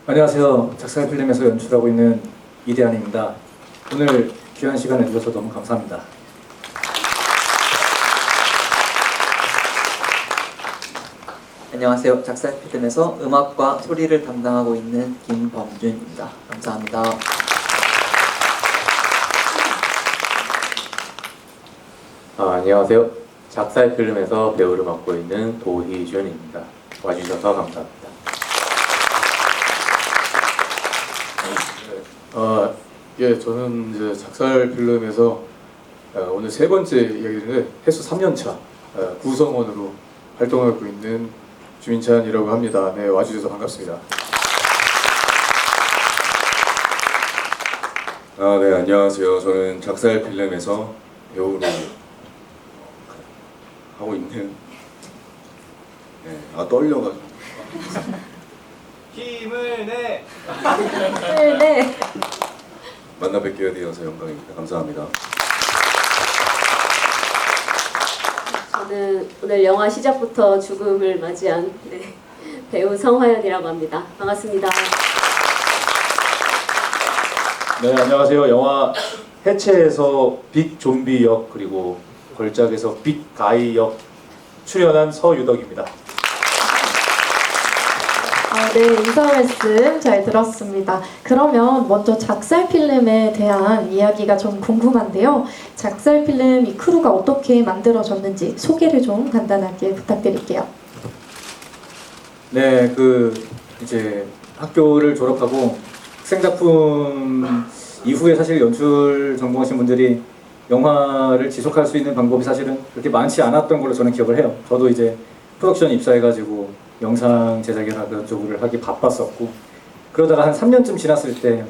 안녕하세요. 작살 필름에서 연출하고 있는 이대한입니다. 오늘 귀한 시간 내주셔서 너무 감사합니다. 안녕하세요. 작살 필름에서 음악과 소리를 담당하고 있는 김범준입니다. 감사합니다. 안녕하세요. 작살 필름에서 배우를 맡고 있는 도희준입니다. 와주셔서 감사합니다. 예, 저는 이제 작살 필름에서 오늘 세 번째 이야기인데 해수 3년차 구성원으로 활동하고 있는 주민찬이라고 합니다. 네, 와주셔서 반갑습니다. 네, 안녕하세요. 저는 작살 필름에서 배우로 하고 있는 떨려가지고 힘을 내! 네. 만나 뵙게 되어서 영광입니다. 감사합니다. 저는 오늘 영화 시작부터 죽음을 맞이한 배우 성화연이라고 합니다. 반갑습니다. 네, 안녕하세요. 영화 해체에서 빅 좀비 역 그리고 걸작에서 빅 가이 역 출연한 서유덕입니다. 네, 인사 말씀 잘 들었습니다. 그러면 먼저 작살 필름에 대한 이야기가 좀 궁금한데요. 작살 필름 이 크루가 어떻게 만들어졌는지 소개를 좀 간단하게 부탁드릴게요. 네, 이제 학교를 졸업하고 학생작품 이후에 사실 연출 전공하신 분들이 영화를 지속할 수 있는 방법이 사실은 그렇게 많지 않았던 걸로 저는 기억을 해요. 저도 이제 프로덕션 입사해가지고 영상 제작이나 그런 쪽을 하기 바빴었고, 그러다가 한 3년쯤 지났을 때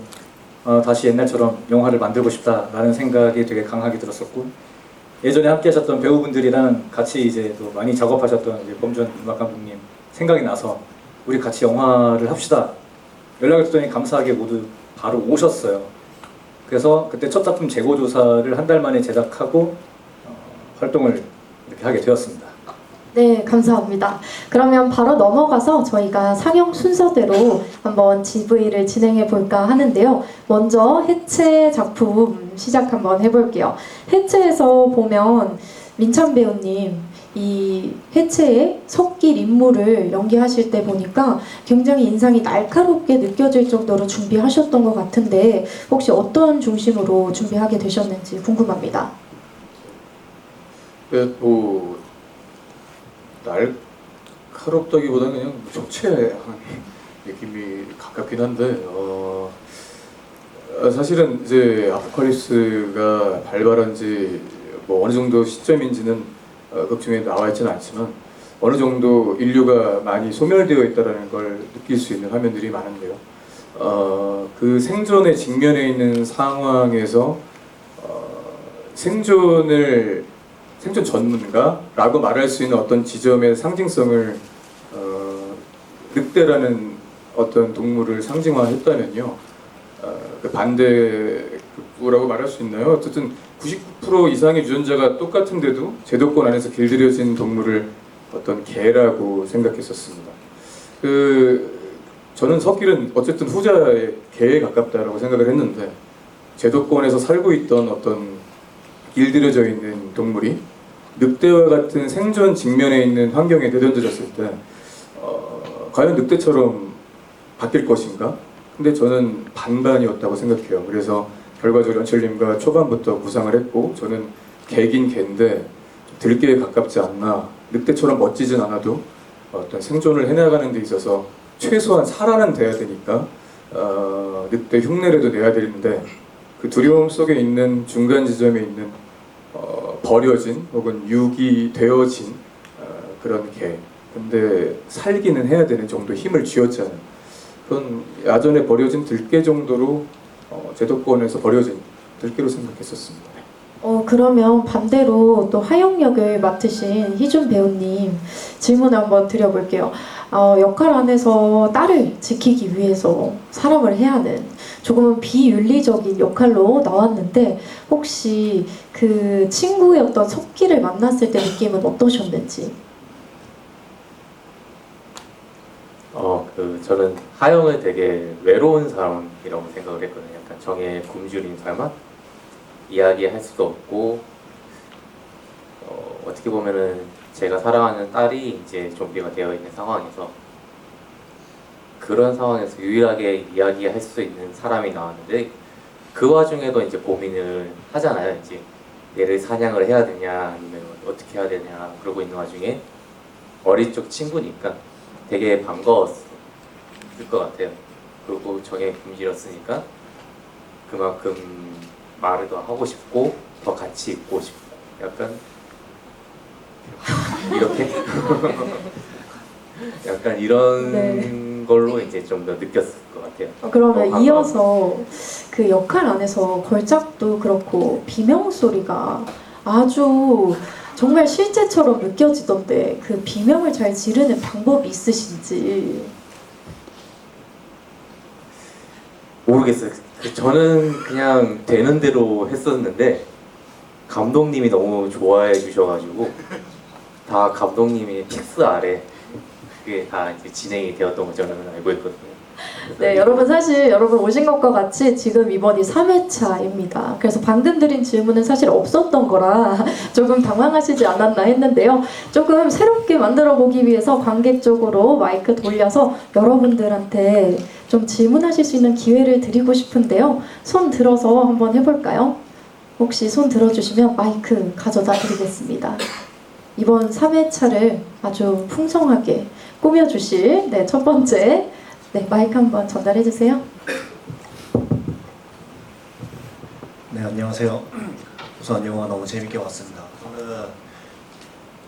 다시 옛날처럼 영화를 만들고 싶다라는 생각이 되게 강하게 들었었고, 예전에 함께 하셨던 배우분들이랑 같이 이제 또 많이 작업하셨던 이제 범준 음악 감독님 생각이 나서 우리 같이 영화를 합시다 연락을 드렸더니 감사하게 모두 바로 오셨어요. 그래서 그때 첫 작품 재고조사를 한 달 만에 제작하고 활동을 이렇게 하게 되었습니다. 네, 감사합니다. 그러면 바로 넘어가서 저희가 상영 순서대로 한번 GV를 진행해 볼까 하는데요. 먼저 해체 작품 시작 한번 해볼게요. 해체에서 보면 민찬 배우님 이 해체의 섞일 인물을 연기하실 때 보니까 굉장히 인상이 날카롭게 느껴질 정도로 준비하셨던 것 같은데 혹시 어떤 중심으로 준비하게 되셨는지 궁금합니다. 날카롭다기보다는 그냥 적체한 느낌이 가깝긴 한데 사실은 이제 아포칼립스가 발발한 지 뭐 어느 정도 시점인지는 극중에 나와 있지는 않지만 어느 정도 인류가 많이 소멸되어 있다는 걸 느낄 수 있는 화면들이 많은데요. 그 생존에 직면해 있는 상황에서 생존 전문가라고 말할 수 있는 어떤 지점의 상징성을 늑대라는 어떤 동물을 상징화했다면요, 그 반대라고 말할 수 있나요? 어쨌든 99% 이상의 유전자가 똑같은데도 제도권 안에서 길들여진 동물을 어떤 개라고 생각했었습니다. 저는 석길은 어쨌든 후자의 개에 가깝다라고 생각을 했는데, 제도권에서 살고 있던 어떤 길들여져 있는 동물이 늑대와 같은 생존 직면에 있는 환경에 내던져졌을 때 과연 늑대처럼 바뀔 것인가? 근데 저는 반반이었다고 생각해요. 그래서 결과적으로 연출님과 초반부터 구상을 했고, 저는 개긴 개인데 들개에 가깝지 않나, 늑대처럼 멋지진 않아도 어떤 생존을 해나가는 데 있어서 최소한 살아는 돼야 되니까 늑대 흉내라도 내야 되는데, 그 두려움 속에 있는 중간 지점에 있는 버려진 혹은 유기되어진 그런 개, 근데 살기는 해야 되는 정도 힘을 쥐어짜는 그런 야전에 버려진 들개 정도로 제도권에서 버려진 들개로 생각했었습니다. 그러면 반대로 또 하영 역을 맡으신 희준 배우님 질문을 한번 드려볼게요. 역할 안에서 딸을 지키기 위해서 사람을 해야 하는 조금은 비윤리적인 역할로 나왔는데 혹시 그 친구였던 석기를 만났을 때 느낌은 어떠셨는지? 저는 하영을 되게 외로운 사람이라고 생각을 했거든요. 약간 정의 굶주린 삶아 이야기할 수도 없고 어떻게 보면은 제가 사랑하는 딸이 이제 좀비가 되어 있는 상황에서 그런 상황에서 유일하게 이야기할 수 있는 사람이 나왔는데 그 와중에도 이제 고민을 하잖아요. 이제 얘를 사냥을 해야 되냐 아니면 어떻게 해야 되냐 그러고 있는 와중에 어릴 적 친구니까 되게 반가웠을 것 같아요. 그리고 정에 굶주렸으니까 그만큼 말을 더 하고 싶고 더 같이 있고 싶고 약간 이렇게 약간 이런 네. 걸로 이제 좀 더 느꼈을 것 같아요. 그러면 더 이어서 그 역할 안에서 걸작도 그렇고 비명 소리가 아주 정말 실제처럼 느껴지던데 그 비명을 잘 지르는 방법이 있으신지. 모르겠어요. 저는 그냥 되는 대로 했었는데 감독님이 너무 좋아해 주셔가지고 다 감독님이 픽스 아래 그게 다 이제 진행이 되었던 거 저는 알고 있거든요. 네, 여러분 사실 여러분 오신 것과 같이 지금 이번이 3회차입니다. 그래서 방금 드린 질문은 사실 없었던 거라 조금 당황하시지 않았나 했는데요. 조금 새롭게 만들어 보기 위해서 관객 쪽으로 마이크 돌려서 여러분들한테 좀 질문하실 수 있는 기회를 드리고 싶은데요. 손 들어서 한번 해볼까요? 혹시 손 들어주시면 마이크 가져다 드리겠습니다. 이번 3회차를 아주 풍성하게 꾸며주실 첫 번째 마이크 한번 전달해 주세요. 네, 안녕하세요. 우선 영화 너무 재밌게 봤습니다. 저는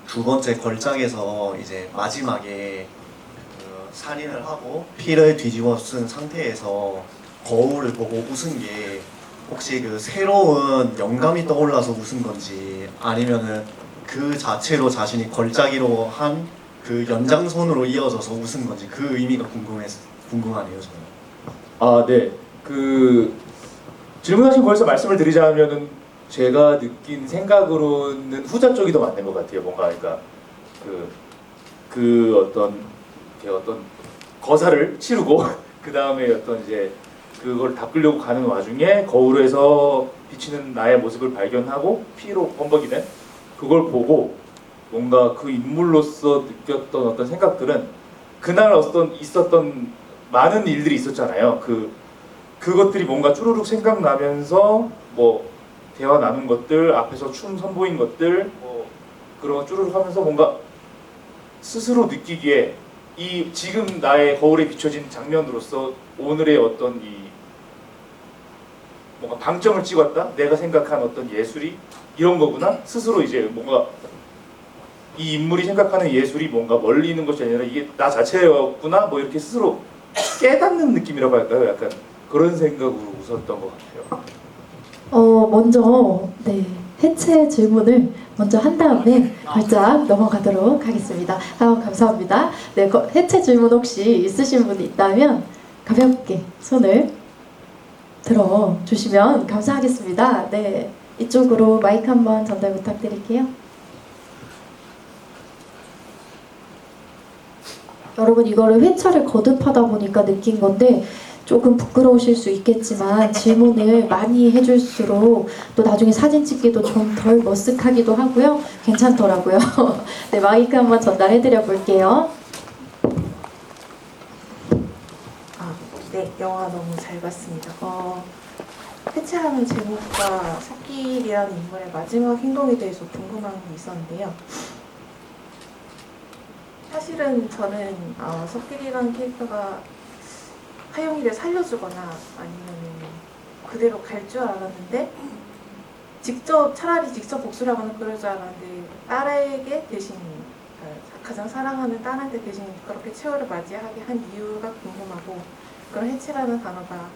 두 번째 걸작에서 이제 마지막에 그 살인을 하고 피를 뒤집어 쓴 상태에서 거울을 보고 웃은 게 혹시 그 새로운 영감이 떠올라서 웃은 건지 아니면은 그 자체로 자신이 걸작이로 한 그 연장선으로 이어져서 웃은 건지 그 의미가 궁금하네요, 저는. 아, 네. 그 질문하신 거에서 말씀을 드리자면은 제가 느낀 생각으로는 후자 쪽이 더 맞는 것 같아요. 뭔가 그러니까 그 어떤 거사를 치르고 그 다음에 어떤 이제 그걸 닦으려고 가는 와중에 거울에서 비치는 나의 모습을 발견하고 피로 범벅이 된 그걸 보고 뭔가 그 인물로서 느꼈던 어떤 생각들은 그날 있었던 많은 일들이 있었잖아요. 그것들이 뭔가 쭈루룩 생각나면서 뭐 대화 나눈 것들, 앞에서 춤 선보인 것들, 뭐 그런 거 쭈루룩 하면서 뭔가 스스로 느끼기에 이 지금 나의 거울에 비춰진 장면으로서 오늘의 어떤 이 뭔가 방점을 찍었다. 내가 생각한 어떤 예술이 이런 거구나. 스스로 이제 뭔가 이 인물이 생각하는 예술이 뭔가 멀리 있는 것이 아니라 이게 나 자체였구나. 뭐 이렇게 스스로 깨닫는 느낌이라고 할까요? 약간 그런 생각으로 웃었던 것 같아요. 먼저 해체 질문을 먼저 한 다음에 걸작 넘어가도록 하겠습니다. 감사합니다. 해체 질문 혹시 있으신 분이 있다면 가볍게 손을 들어주시면 감사하겠습니다. 네, 이쪽으로 마이크 한번 전달 부탁드릴게요. 여러분 이거를 회차를 거듭하다 보니까 느낀 건데 조금 부끄러우실 수 있겠지만 질문을 많이 해줄수록 또 나중에 사진 찍기도 좀 덜 머쓱하기도 하고요. 괜찮더라고요. 네, 마이크 한번 전달해드려 볼게요. 네, 영화 너무 잘 봤습니다. 해체하는 제목과 석길이라는 인물의 마지막 행동에 대해서 궁금한 게 있었는데요. 사실은 저는 석길이라는 캐릭터가 하영이를 살려주거나 아니면 그대로 갈 줄 알았는데 차라리 직접 복수를 하거나 그럴 줄 알았는데 딸에게 대신 가장 사랑하는 딸한테 대신 그렇게 최후를 맞이하게 한 이유가 궁금하고 그런 해체라는 단어가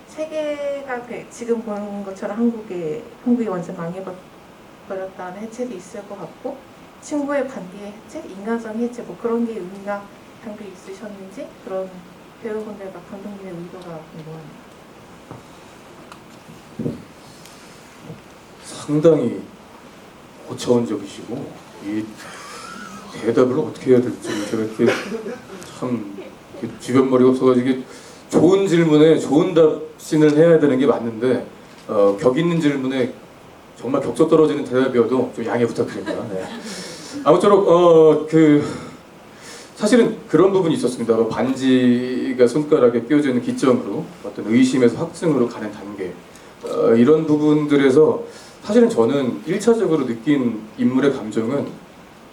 세계가 지금 보는 것처럼 한국이 완전 망해버렸다는 해체도 있을 것 같고 친구의 관계의 해체, 인간성 해체 뭐 그런 게 의미가 담겨 있으셨는지 그런 배우분들과 감독님의 의도가 궁금합니다. 상당히 고차원적이시고 대답을 어떻게 해야 될지 제가 이렇게 참 이렇게 주변 머리가 없어가지고 이게 좋은 질문에 좋은 답신을 해야 되는 게 맞는데 격 있는 질문에 정말 격조 떨어지는 대답이어도 좀 양해 부탁드립니다. 네. 아무쪼록 사실은 그런 부분이 있었습니다. 반지가 손가락에 끼워져 있는 기점으로 어떤 의심에서 확증으로 가는 단계 이런 부분들에서 사실은 저는 1차적으로 느낀 인물의 감정은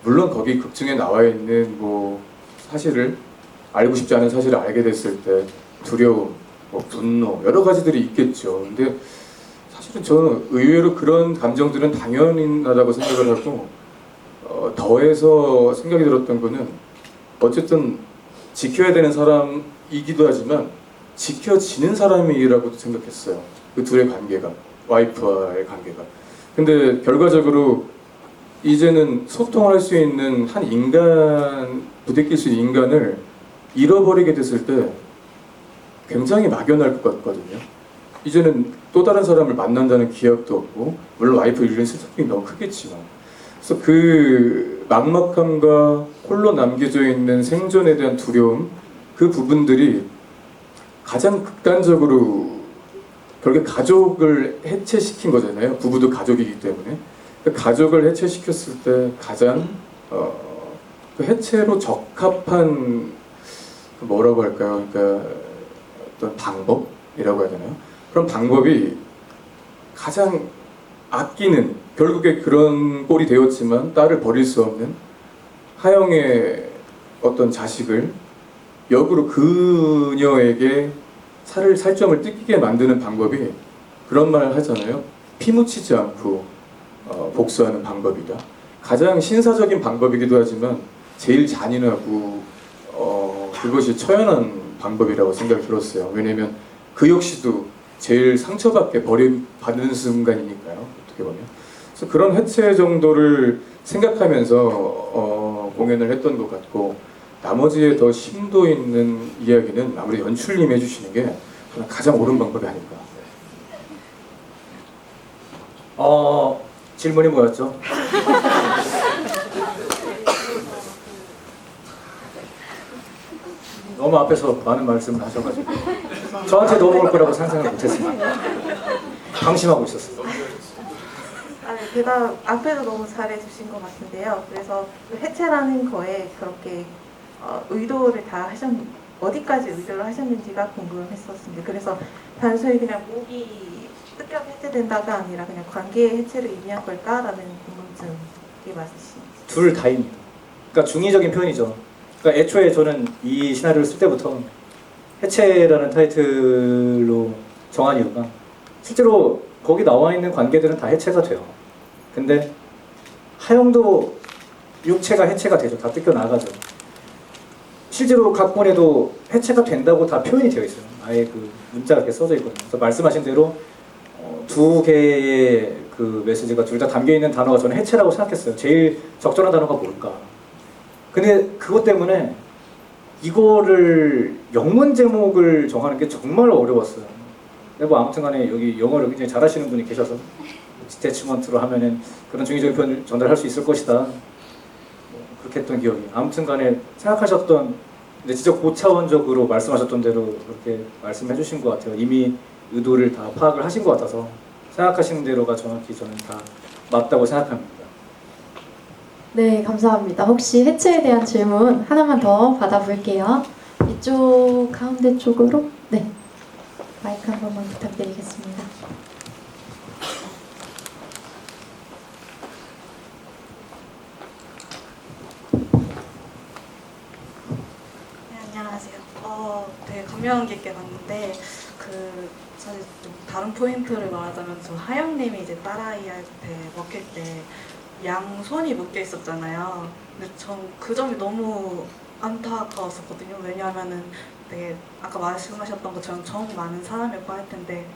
물론 거기 극중에 나와 있는 뭐 사실을 알고 싶지 않은 사실을 알게 됐을 때 두려움, 뭐 분노 여러 가지들이 있겠죠. 근데 사실은 저는 의외로 그런 감정들은 당연하다고 생각을 하고 더해서 생각이 들었던 거는 어쨌든 지켜야 되는 사람이기도 하지만 지켜지는 사람이라고도 생각했어요. 그 둘의 관계가, 와이프와의 관계가. 근데 결과적으로 이제는 소통할 수 있는 한 인간, 부대낄 수 있는 인간을 잃어버리게 됐을 때 굉장히 막연할 것 같거든요. 이제는 또 다른 사람을 만난다는 기약도 없고, 물론 와이프를 잃는 슬픔이 너무 크겠지만, 그래서 그 막막함과 홀로 남겨져 있는 생존에 대한 두려움, 그 부분들이 가장 극단적으로 결국에 가족을 해체시킨 거잖아요. 부부도 가족이기 때문에. 그 가족을 해체시켰을 때 가장 그 해체로 적합한 뭐라고 할까요? 그러니까 어떤 방법이라고 해야 되나요? 그런 방법이 가장 아끼는, 결국에 그런 꼴이 되었지만 딸을 버릴 수 없는 하영의 어떤 자식을 역으로 그녀에게 살점을 뜯기게 만드는 방법이 그런 말 하잖아요. 피 묻히지 않고 복수하는 방법이다. 가장 신사적인 방법이기도 하지만 제일 잔인하고 그것이 처연한 방법이라고 생각이 들었어요. 왜냐하면 그 역시도 제일 상처받게 버림받는 순간이니까요. 어떻게 보면. 그래서 그런 해체 정도를 생각하면서 공연을 했던 것 같고, 나머지에 더 심도 있는 이야기는 아무래도 연출님이 해주시는 게 가장 옳은 방법이 아닐까. 질문이 뭐였죠? 너무 앞에서 많은 말씀을 하셔가지고 저한테 넘어올 거라고 상상을 못했습니다. 방심하고 있었어요. 대답 앞에도 너무 잘해주신 것 같은데요. 그래서 그 해체라는 거에 그렇게 의도를 다 어디까지 의도를 하셨는지가 궁금했었습니다. 그래서 단순히 그냥 목이 뜯겨 해체된다가 아니라 그냥 관계의 해체를 의미한 걸까라는 궁금증이 맞으십니다. 둘 다입니다. 그러니까 중의적인 표현이죠. 그러니까 애초에 저는 이 시나리오를 쓸 때부터 해체라는 타이틀로 정한 이유가 실제로 거기 나와 있는 관계들은 다 해체가 돼요. 근데 하영도 육체가 해체가 되죠. 다 뜯겨 나가죠. 실제로 각본에도 해체가 된다고 다 표현이 되어 있어요. 아예 그 문자가 이렇게 써져 있거든요. 그래서 말씀하신 대로 두 개의 그 메시지가 둘 다 담겨 있는 단어가 저는 해체라고 생각했어요. 제일 적절한 단어가 뭘까? 근데 그것 때문에 이거를 영문 제목을 정하는 게 정말 어려웠어요. 근데 뭐 아무튼간에 여기 영어를 굉장히 잘하시는 분이 계셔서 디태치먼트로 하면은 그런 중의적인 표현을 전달할 수 있을 것이다. 그렇게 했던 기억이. 아무튼간에 생각하셨던, 근데 진짜 고차원적으로 말씀하셨던 대로 그렇게 말씀해 주신 것 같아요. 이미 의도를 다 파악을 하신 것 같아서 생각하시는 대로가 정확히 저는 다 맞다고 생각합니다. 네, 감사합니다. 혹시 해체에 대한 질문 하나만 더 받아볼게요. 이쪽 가운데 쪽으로. 네, 마이크 한 번만 부탁드리겠습니다. 네, 안녕하세요. 되게 감명 깊게 봤는데 사실 좀 다른 포인트를 말하자면 저 하영님이 이제 딸아이한테 먹힐 때 양손이 묶여 있었잖아요. 근데 전 그 점이 너무 안타까웠었거든요. 왜냐하면은 되게 아까 말씀하셨던 것처럼 정 많은 사람이었고 할 텐데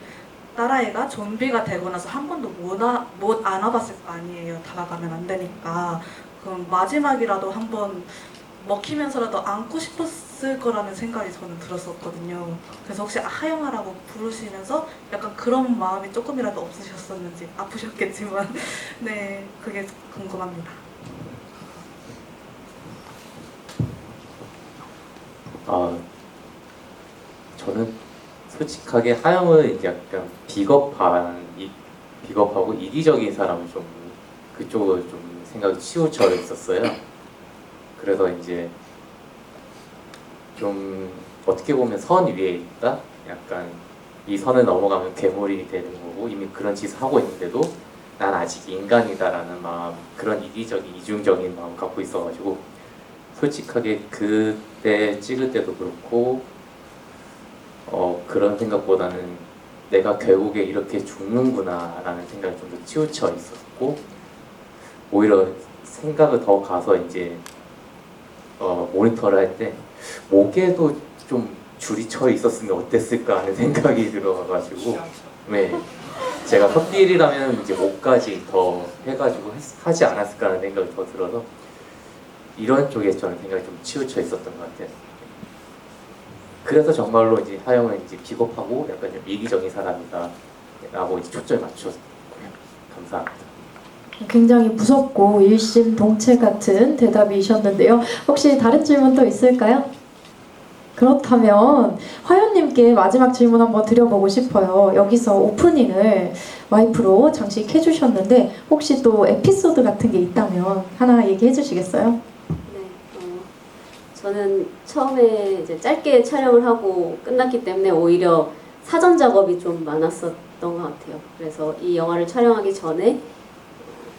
딸아이가 좀비가 되고 나서 한 번도 못 안아봤을 거 아니에요. 다가가면 안 되니까. 그럼 마지막이라도 한번 먹히면서라도 안고 싶었을 거라는 생각이 저는 들었었거든요. 그래서 혹시 하영아라고 부르시면서 약간 그런 마음이 조금이라도 없으셨었는지, 아프셨겠지만 네, 그게 궁금합니다. 아, 저는 솔직하게 하영은 이제 약간 비겁하고 이기적인 사람을 좀 그쪽으로 좀 생각이 치우쳐 있었어요. 그래서 이제 좀 어떻게 보면 선 위에 있다? 약간 이 선을 넘어가면 괴물이 되는 거고 이미 그런 짓을 하고 있는데도 난 아직 인간이다라는 마음, 그런 이기적인 이중적인 마음 갖고 있어가지고 솔직하게 그때 찍을 때도 그렇고 그런 생각보다는 내가 결국에 이렇게 죽는구나라는 생각이 좀 더 치우쳐 있었고 오히려 생각을 더 가서 이제 모니터를 할 때 목에도 좀 줄이 쳐 있었으면 어땠을까 하는 생각이 들어가지고 네, 제가 헛딜이라면 이제 목까지 더 해가지고 하지 않았을까 하는 생각이 더 들어서 이런 쪽에 저는 생각이 좀 치우쳐 있었던 것 같아요. 그래서 정말로 이제 하영은 이제 비겁하고 약간 좀 이기적인 사람이다라고 이제 초점을 맞추었고요. 감사합니다. 굉장히 무섭고 일심동체 같은 대답이셨는데요. 혹시 다른 질문 또 있을까요? 그렇다면 화연님께 마지막 질문 한번 드려보고 싶어요. 여기서 오프닝을 와이프로 장식해 주셨는데 혹시 또 에피소드 같은 게 있다면 하나 얘기해 주시겠어요? 네, 저는 처음에 이제 짧게 촬영을 하고 끝났기 때문에 오히려 사전 작업이 좀 많았었던 것 같아요. 그래서 이 영화를 촬영하기 전에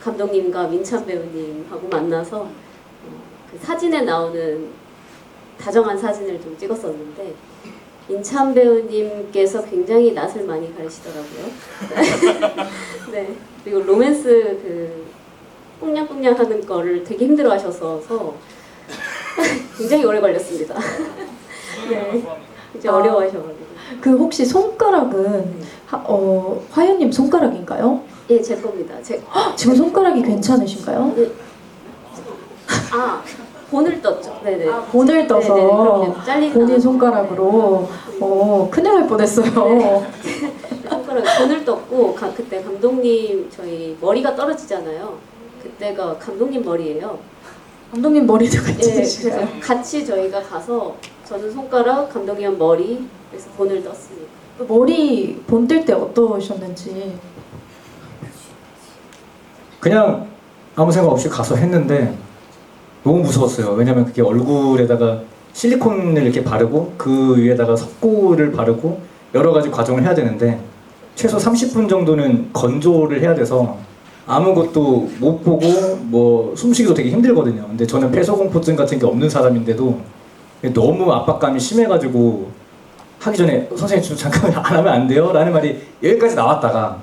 감독님과 민찬 배우님하고 만나서 그 사진에 나오는 다정한 사진을 좀 찍었었는데 민찬 배우님께서 굉장히 낯을 많이 가리시더라고요. 네, 그리고 로맨스 그 꽁냥꽁냥 하는 거를 되게 힘들어하셔서 굉장히 오래 걸렸습니다. 네, 이제 어려워하셔가지고. 그 혹시 손가락은 화연님 손가락인가요? 예, 제 겁니다. 지금 손가락이 괜찮으신가요? 네. 본을 떴죠. 네네. 본을 떠서 네네, 그럼요. 잘리지 본인 않아서. 손가락으로 큰일 날 뻔했어요. 손가락 본을 떴고 그때 감독님 저희 머리가 떨어지잖아요. 그때가 감독님 머리예요. 감독님 머리도 같이 예, 드시고요. 그래서 같이 저희가 가서 저는 손가락, 감독님 머리 그래서 본을 떴습니다. 머리 본 뜰 때 어떠셨는지. 그냥 아무 생각 없이 가서 했는데 너무 무서웠어요. 왜냐면 그게 얼굴에다가 실리콘을 이렇게 바르고 그 위에다가 석고를 바르고 여러 가지 과정을 해야 되는데 최소 30분 정도는 건조를 해야 돼서 아무것도 못 보고 뭐 숨쉬기도 되게 힘들거든요. 근데 저는 폐소공포증 같은 게 없는 사람인데도 너무 압박감이 심해가지고 하기 전에 선생님 좀 잠깐 안 하면 안 돼요? 라는 말이 여기까지 나왔다가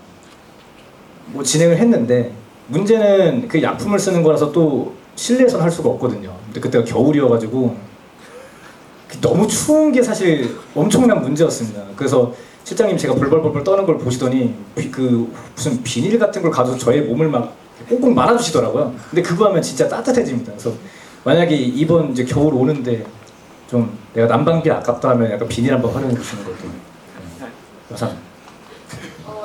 뭐 진행을 했는데 문제는 그 약품을 쓰는 거라서 또 실내에서는 할 수가 없거든요. 근데 그때가 겨울이어가지고 너무 추운 게 사실 엄청난 문제였습니다. 그래서 실장님 제가 벌벌벌 떠는 걸 보시더니 그 무슨 비닐 같은 걸 가져서 저의 몸을 막 꽁꽁 말아주시더라고요. 근데 그거 하면 진짜 따뜻해집니다. 그래서 만약에 이번 이제 겨울 오는데 좀 내가 난방비 아깝다 하면 약간 비닐 한번 활용해 주시는 것도 감사합니다.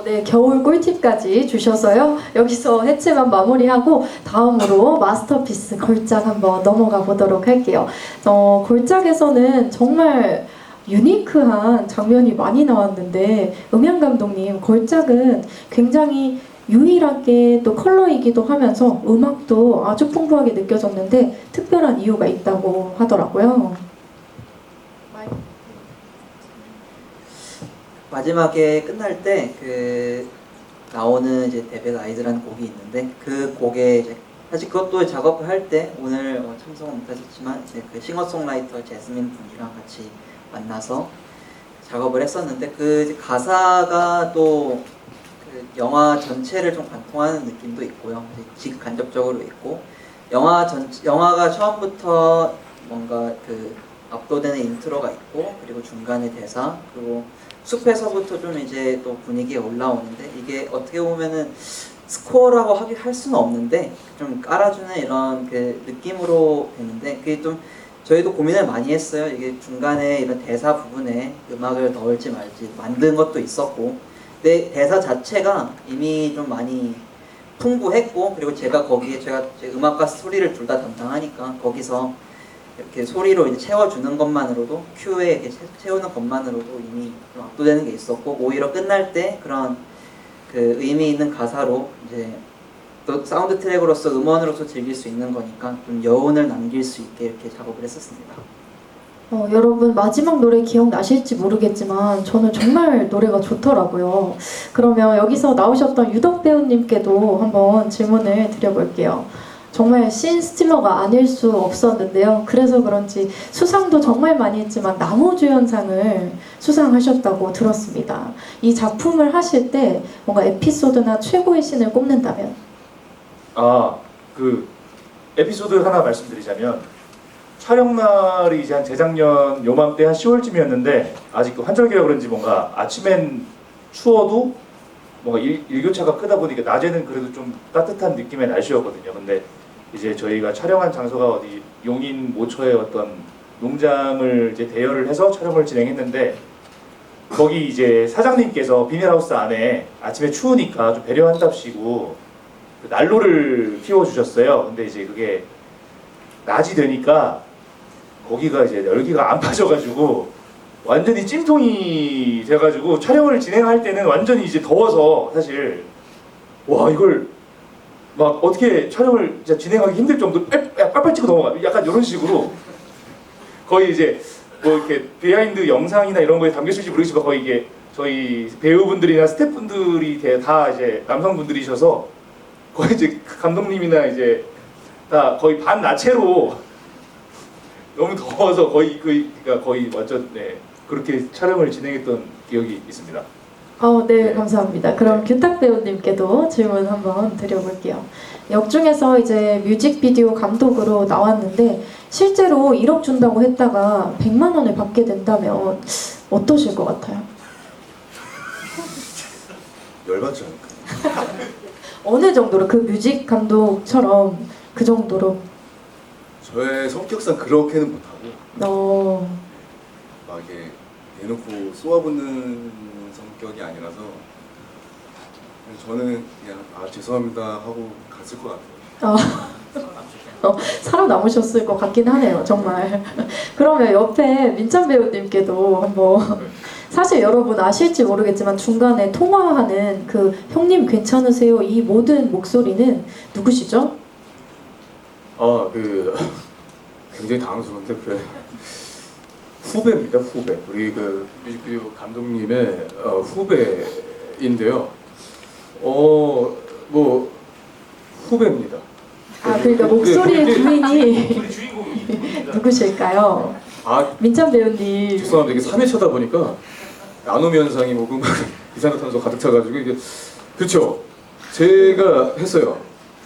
네, 겨울 꿀팁까지 주셔서요. 여기서 해체만 마무리하고 다음으로 마스터피스 걸작 한번 넘어가 보도록 할게요. 걸작에서는 정말 유니크한 장면이 많이 나왔는데 음향 감독님 걸작은 굉장히 유일하게 또 컬러이기도 하면서 음악도 아주 풍부하게 느껴졌는데 특별한 이유가 있다고 하더라고요. 마지막에 끝날 때 그 나오는 이제 데빌 아이즈라는 곡이 있는데 그 곡에 이제 사실 그것도 작업을 할 때 오늘 참석은 못하셨지만 이제 그 싱어송라이터 제스민 분이랑 같이 만나서 작업을 했었는데 그 가사가 또 그 영화 전체를 좀 관통하는 느낌도 있고요. 직간접적으로 있고 영화가 처음부터 뭔가 그 압도되는 인트로가 있고 그리고 중간에 대사 그리고 숲에서부터 좀 이제 또 분위기에 올라오는데 이게 어떻게 보면은 스코어라고 할 수는 없는데 좀 깔아주는 이런 그 느낌으로 되는데 그게 좀 저희도 고민을 많이 했어요. 이게 중간에 이런 대사 부분에 음악을 넣을지 말지 만든 것도 있었고 근데 대사 자체가 이미 좀 많이 풍부했고 그리고 제가 거기에 제가 음악과 스토리를 둘 다 담당하니까 거기서 이렇게 소리로 이제 채워주는 것만으로도 큐에 이렇게 채우는 것만으로도 이미 좀 압도되는 게 있었고 오히려 끝날 때 그런 그 의미 있는 가사로 이제 또 사운드 트랙으로서 음원으로서 즐길 수 있는 거니까 좀 여운을 남길 수 있게 이렇게 작업을 했었습니다. 여러분 마지막 노래 기억나실지 모르겠지만 저는 정말 노래가 좋더라고요. 그러면 여기서 나오셨던 유덕 배우님께도 한번 질문을 드려볼게요. 정말 씬 스틸러가 아닐 수 없었는데요. 그래서 그런지 수상도 정말 많이 했지만 나무주연상을 수상하셨다고 들었습니다. 이 작품을 하실 때 뭔가 에피소드나 최고의 씬을 꼽는다면? 그 에피소드 하나 말씀드리자면 촬영 날이 이제 한 재작년 요맘때 한 10월쯤이었는데 아직 환절기라 그런지 뭔가 아침엔 추워도 뭔가 일교차가 크다 보니까 낮에는 그래도 좀 따뜻한 느낌의 날씨였거든요. 근데 이제 저희가 촬영한 장소가 어디 용인 모처의 어떤 농장을 이제 대여를 해서 촬영을 진행했는데 거기 이제 사장님께서 비닐하우스 안에 아침에 추우니까 좀 배려한답시고 그 난로를 피워주셨어요. 근데 이제 그게 낮이 되니까 거기가 이제 열기가 안 빠져가지고 완전히 찜통이 돼가지고 촬영을 진행할 때는 완전히 이제 더워서 사실 와 이걸 막 어떻게 촬영을 진짜 진행하기 힘들 정도로 빨빨 치고 넘어가 약간 이런 식으로 거의 이제 뭐 이렇게 비하인드 영상이나 이런 거에 담겼을지 모르겠지만 거의 이게 저희 배우분들이나 스태프분들이 다 이제 남성분들이셔서 거의 이제 감독님이나 이제 다 거의 반나체로 너무 더워서 그러니까 거의 완전 그렇게 촬영을 진행했던 기억이 있습니다. 네, 감사합니다. 그럼 규탁 배우님께도 질문 한번 드려볼게요. 역중에서 이제 뮤직비디오 감독으로 나왔는데 실제로 1억 준다고 했다가 100만 원을 받게 된다면 어떠실 것 같아요? 열받지 않을까? 어느 정도로 그 뮤직 감독처럼 그 정도로? 저의 성격상 그렇게는 못하고 막 이렇게 대놓고 쏘아붙는 성격이 아니라서 저는 그냥 죄송합니다 하고 갔을 것 같아요. 살아남으셨을 것 같긴 하네요, 정말. 그러면 옆에 민찬 배우님께도 한번 사실 여러분 아실지 모르겠지만 중간에 통화하는 그 형님 괜찮으세요? 이 모든 목소리는 누구시죠? 굉장히 당황스러운데 그래. 후배입니다, 후배. 우리 그 뮤직비디오 감독님의 후배인데요. 뭐 후배입니다. 그러니까 목소리의 주인이 누구실까요? 민찬 배우님. 죄송합니다. 이게 3회 쳐다 보니까 나눔 현상이 뭐 이산화탄소 가득 차가지고 이게 그렇죠. 제가 했어요.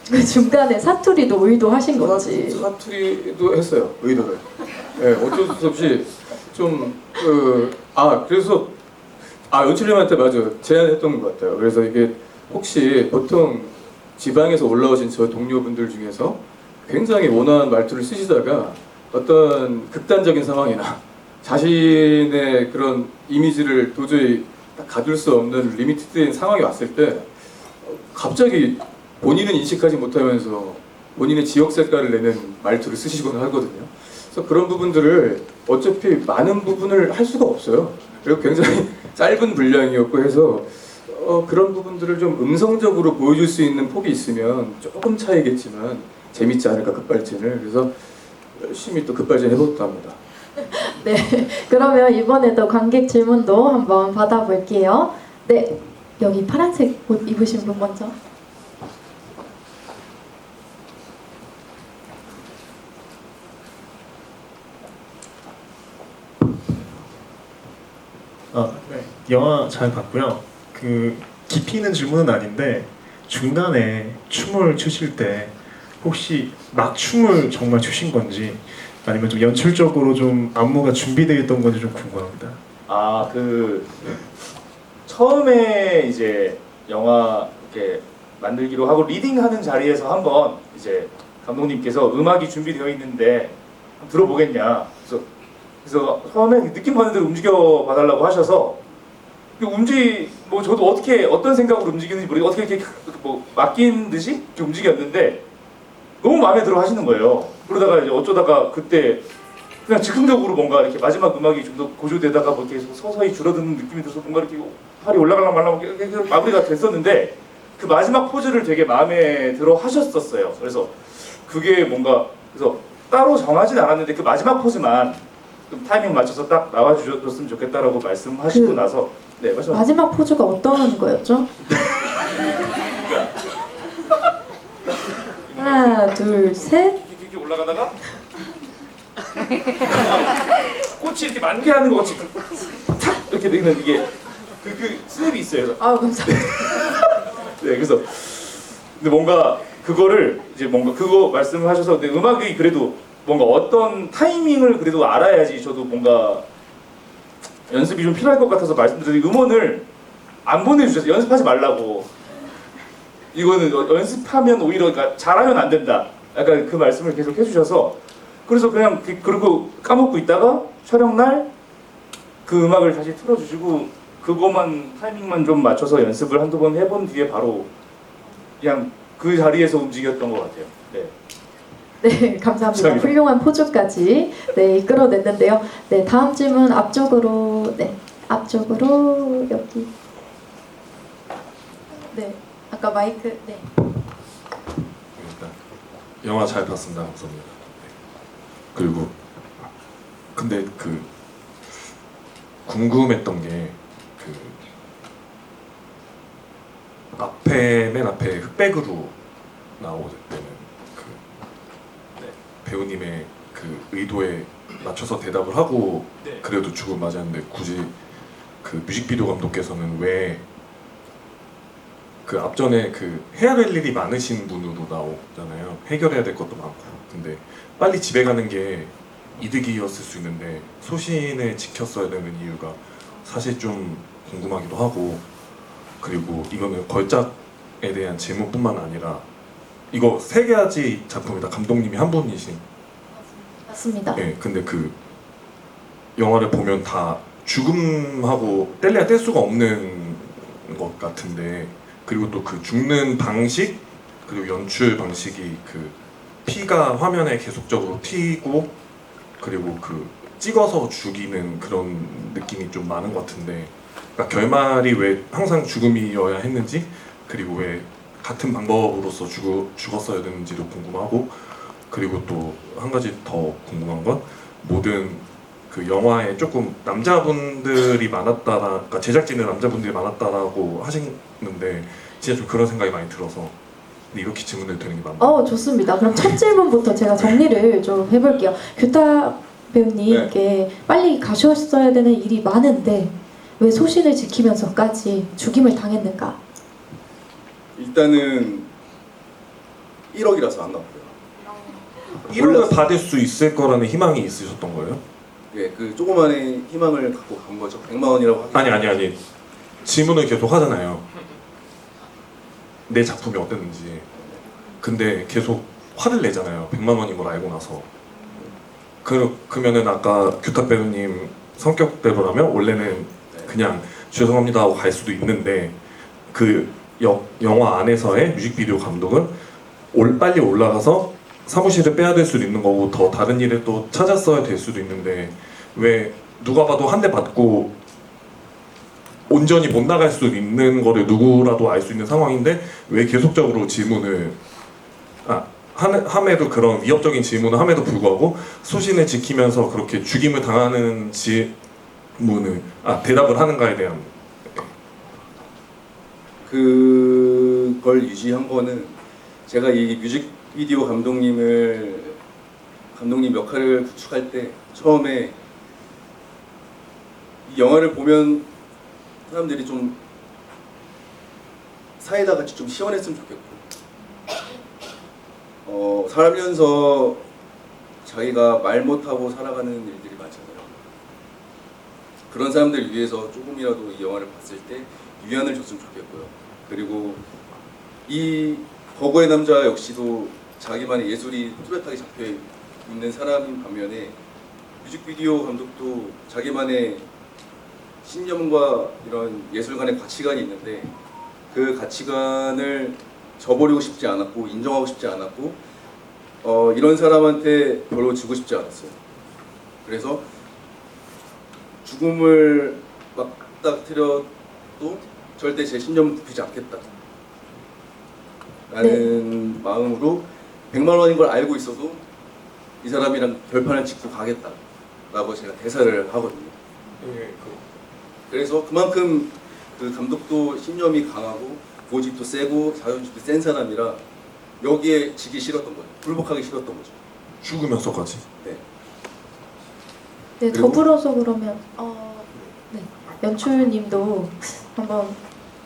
그 중간에 사투리도 의도하신 거지. 사투리도 했어요. 의도를. 어쩔 수 없이 좀 그래서 연출님한테 맞아 제안했던 것 같아요. 그래서 이게 혹시 보통 지방에서 올라오신 저 동료분들 중에서 굉장히 온화한 말투를 쓰시다가 어떤 극단적인 상황이나 자신의 그런 이미지를 도저히 딱 가둘 수 없는 리미티드인 상황이 왔을 때 갑자기 본인은 인식하지 못하면서 본인의 지역 색깔을 내는 말투를 쓰시거나 하거든요. 그래서 그런 부분들을 어차피 많은 부분을 할 수가 없어요. 그리고 굉장히 짧은 분량이었고 해서 그런 부분들을 좀 음성적으로 보여줄 수 있는 폭이 있으면 조금 차이겠지만 재밌지 않을까 급발진을. 그래서 열심히 또 급발진 해봤다 합니다. 네, 그러면 이번에도 관객 질문도 한번 받아볼게요. 네, 여기 파란색 옷 입으신 분 먼저. 영화 잘 봤고요. 그 깊이 있는 질문은 아닌데 중간에 춤을 추실 때 혹시 막 춤을 정말 추신 건지 아니면 좀 연출적으로 좀 안무가 준비되어 있던 건지 좀 궁금합니다. 처음에 이제 영화 이렇게 만들기로 하고 리딩하는 자리에서 한번 이제 감독님께서 음악이 준비되어 있는데 한번 들어보겠냐. 그래서 처음에 느낌 받는 대로 움직여 봐달라고 하셔서 뭐 저도 어떤 생각으로 움직이는지 모르겠고 어떻게 이렇게 뭐 맡긴 듯이 이렇게 움직였는데 너무 마음에 들어 하시는 거예요. 그러다가 이제 어쩌다가 그때 그냥 즉흥적으로 뭔가 이렇게 마지막 음악이 좀 더 고조되다가 뭐 이렇게 서서히 줄어드는 느낌이 들어서 뭔가 이렇게 팔이 올라가려면 말라면 이렇게 마무리가 됐었는데 그 마지막 포즈를 되게 마음에 들어 하셨었어요. 그래서 그게 뭔가 그래서 따로 정하진 않았는데 그 마지막 포즈만 좀 타이밍 맞춰서 딱 나와주셨으면 좋겠다라고 말씀하시고 나서 네 말씀. 마지막 포즈가 어떤 거였죠? 하나, 둘, 셋. 이렇게 올라가다가 꽃이 이렇게 만개하는 것 같이 탁 이렇게 되는 이게 그 스냅이 있어요. 아 감사합니다. 네, 그래서 근데 뭔가 그거를 이제 뭔가 그거 말씀을 하셔서 근데 음악이 그래도 뭔가 어떤 타이밍을 그래도 알아야지 저도 뭔가 연습이 좀 필요할 것 같아서 말씀드렸는데 음원을 안 보내주셔서 연습하지 말라고 이거는 연습하면 오히려 그러니까 잘하면 안 된다 약간 그 말씀을 계속 해주셔서 그래서 그냥 그리고 까먹고 있다가 촬영날 그 음악을 다시 틀어주시고 그거만 타이밍만 좀 맞춰서 연습을 한두 번 해본 뒤에 바로 그냥 그 자리에서 움직였던 것 같아요. 네. 네, 감사합니다. 감사합니다. 훌륭한 포즈까지 네 이끌어냈는데요. 네, 다음 질문 앞쪽으로 네 앞쪽으로 여기 네 아까 마이크 네. 일단 영화 잘 봤습니다. 감사합니다. 그리고 근데 그 궁금했던 게 그 맨 앞에 흑백으로 나오을 때는 그 배우님의 그 의도에 맞춰서 대답을 하고 네. 그래도 죽음 맞았는데 굳이 그 뮤직비디오 감독께서는 왜 그 앞전에 그 해야 될 일이 많으신 분으로 나오잖아요. 해결해야 될 것도 많고. 근데 빨리 집에 가는 게 이득이었을 수 있는데 소신을 지켰어야 되는 이유가 사실 좀 궁금하기도 하고 그리고 이거는 걸작에 대한 질문뿐만 아니라 이거 3가지 작품이다. 감독님이 한 분이신. 맞습니다. 네, 근데 그 영화를 보면 다 죽음하고 뗄래야 뗄 수가 없는 것 같은데 그리고 또 그 죽는 방식 그리고 연출 방식이 그 피가 화면에 계속적으로 튀고 그리고 그 찍어서 죽이는 그런 느낌이 좀 많은 것 같은데 그러니까 결말이 왜 항상 죽음이어야 했는지 그리고 왜 같은 방법으로서 죽었어야 되는지도 궁금하고 그리고 또 한 가지 더 궁금한 건 모든 그 영화에 조금 남자분들이 많았다라 그러니까 제작진의 남자분들이 많았다라고 하시는데 진짜 좀 그런 생각이 많이 들어서 이렇게 질문을 드리는 게 맞나요? 좋습니다. 그럼 첫 질문부터 제가 정리를 좀 해볼게요. 규타 배우님께 빨리 가셨어야 되는 일이 많은데 왜 소신을 지키면서까지 죽임을 당했는가? 일단은 1억이라서 안 나왔고요. 1억을 받을 수 있을 거라는 희망이 있으셨던 거예요? 예, 그 조그만의 희망을 갖고 간 거죠. 100만 원이라고 하기. 아니 질문을 계속 하잖아요. 내 작품이 어땠는지. 근데 계속 화를 내잖아요. 100만 원인 걸 알고 나서. 그러면은 아까 규타 배우님 성격대로라면 원래는 그냥 죄송합니다 하고 갈 수도 있는데 그 영화 안에서의 뮤직비디오 감독은 빨리 올라가서 사무실을 빼야 될 수도 있는 거고 더 다른 일을 또 찾았어야 될 수도 있는데 왜 누가 봐도 한 대 받고 온전히 못 나갈 수 있는 거를 누구라도 알 수 있는 상황인데 왜 계속적으로 질문을 함에도 그런 위협적인 질문을 함에도 불구하고 소신을 지키면서 그렇게 죽임을 당하는 대답을 하는가에 대한 그걸 유지한 거는 제가 이 뮤직비디오 감독님 역할을 구축할 때 처음에 이 영화를 보면 사람들이 좀 사이다 같이 좀 시원했으면 좋겠고 살면서 자기가 말 못하고 살아가는 일들이 많잖아요. 그런 사람들 위해서 조금이라도 이 영화를 봤을 때 위안을 줬으면 좋겠고요. 그리고 이 버거의 남자 역시도 자기만의 예술이 뚜렷하게 잡혀 있는 사람인 반면에 뮤직비디오 감독도 자기만의 신념과 이런 예술관의 가치관이 있는데 그 가치관을 저버리고 싶지 않았고 인정하고 싶지 않았고 이런 사람한테 별로 지고 싶지 않았어요. 그래서 죽음을 맞닥뜨려도 절대 제 신념은 굽히지 않겠다 라는 마음으로 100만 원인 걸 알고 있어도 이 사람이랑 결판을 짓고 가겠다 라고 제가 대사를 하거든요. 그래서 그만큼 그 감독도 신념이 강하고 고집도 세고 자존심도 센 사람이라 여기에 지기 싫었던 거예요. 불복하기 싫었던 거죠. 죽으면서까지. 네. 네, 그리고- 더불어서 그러면 네, 연출님도 한번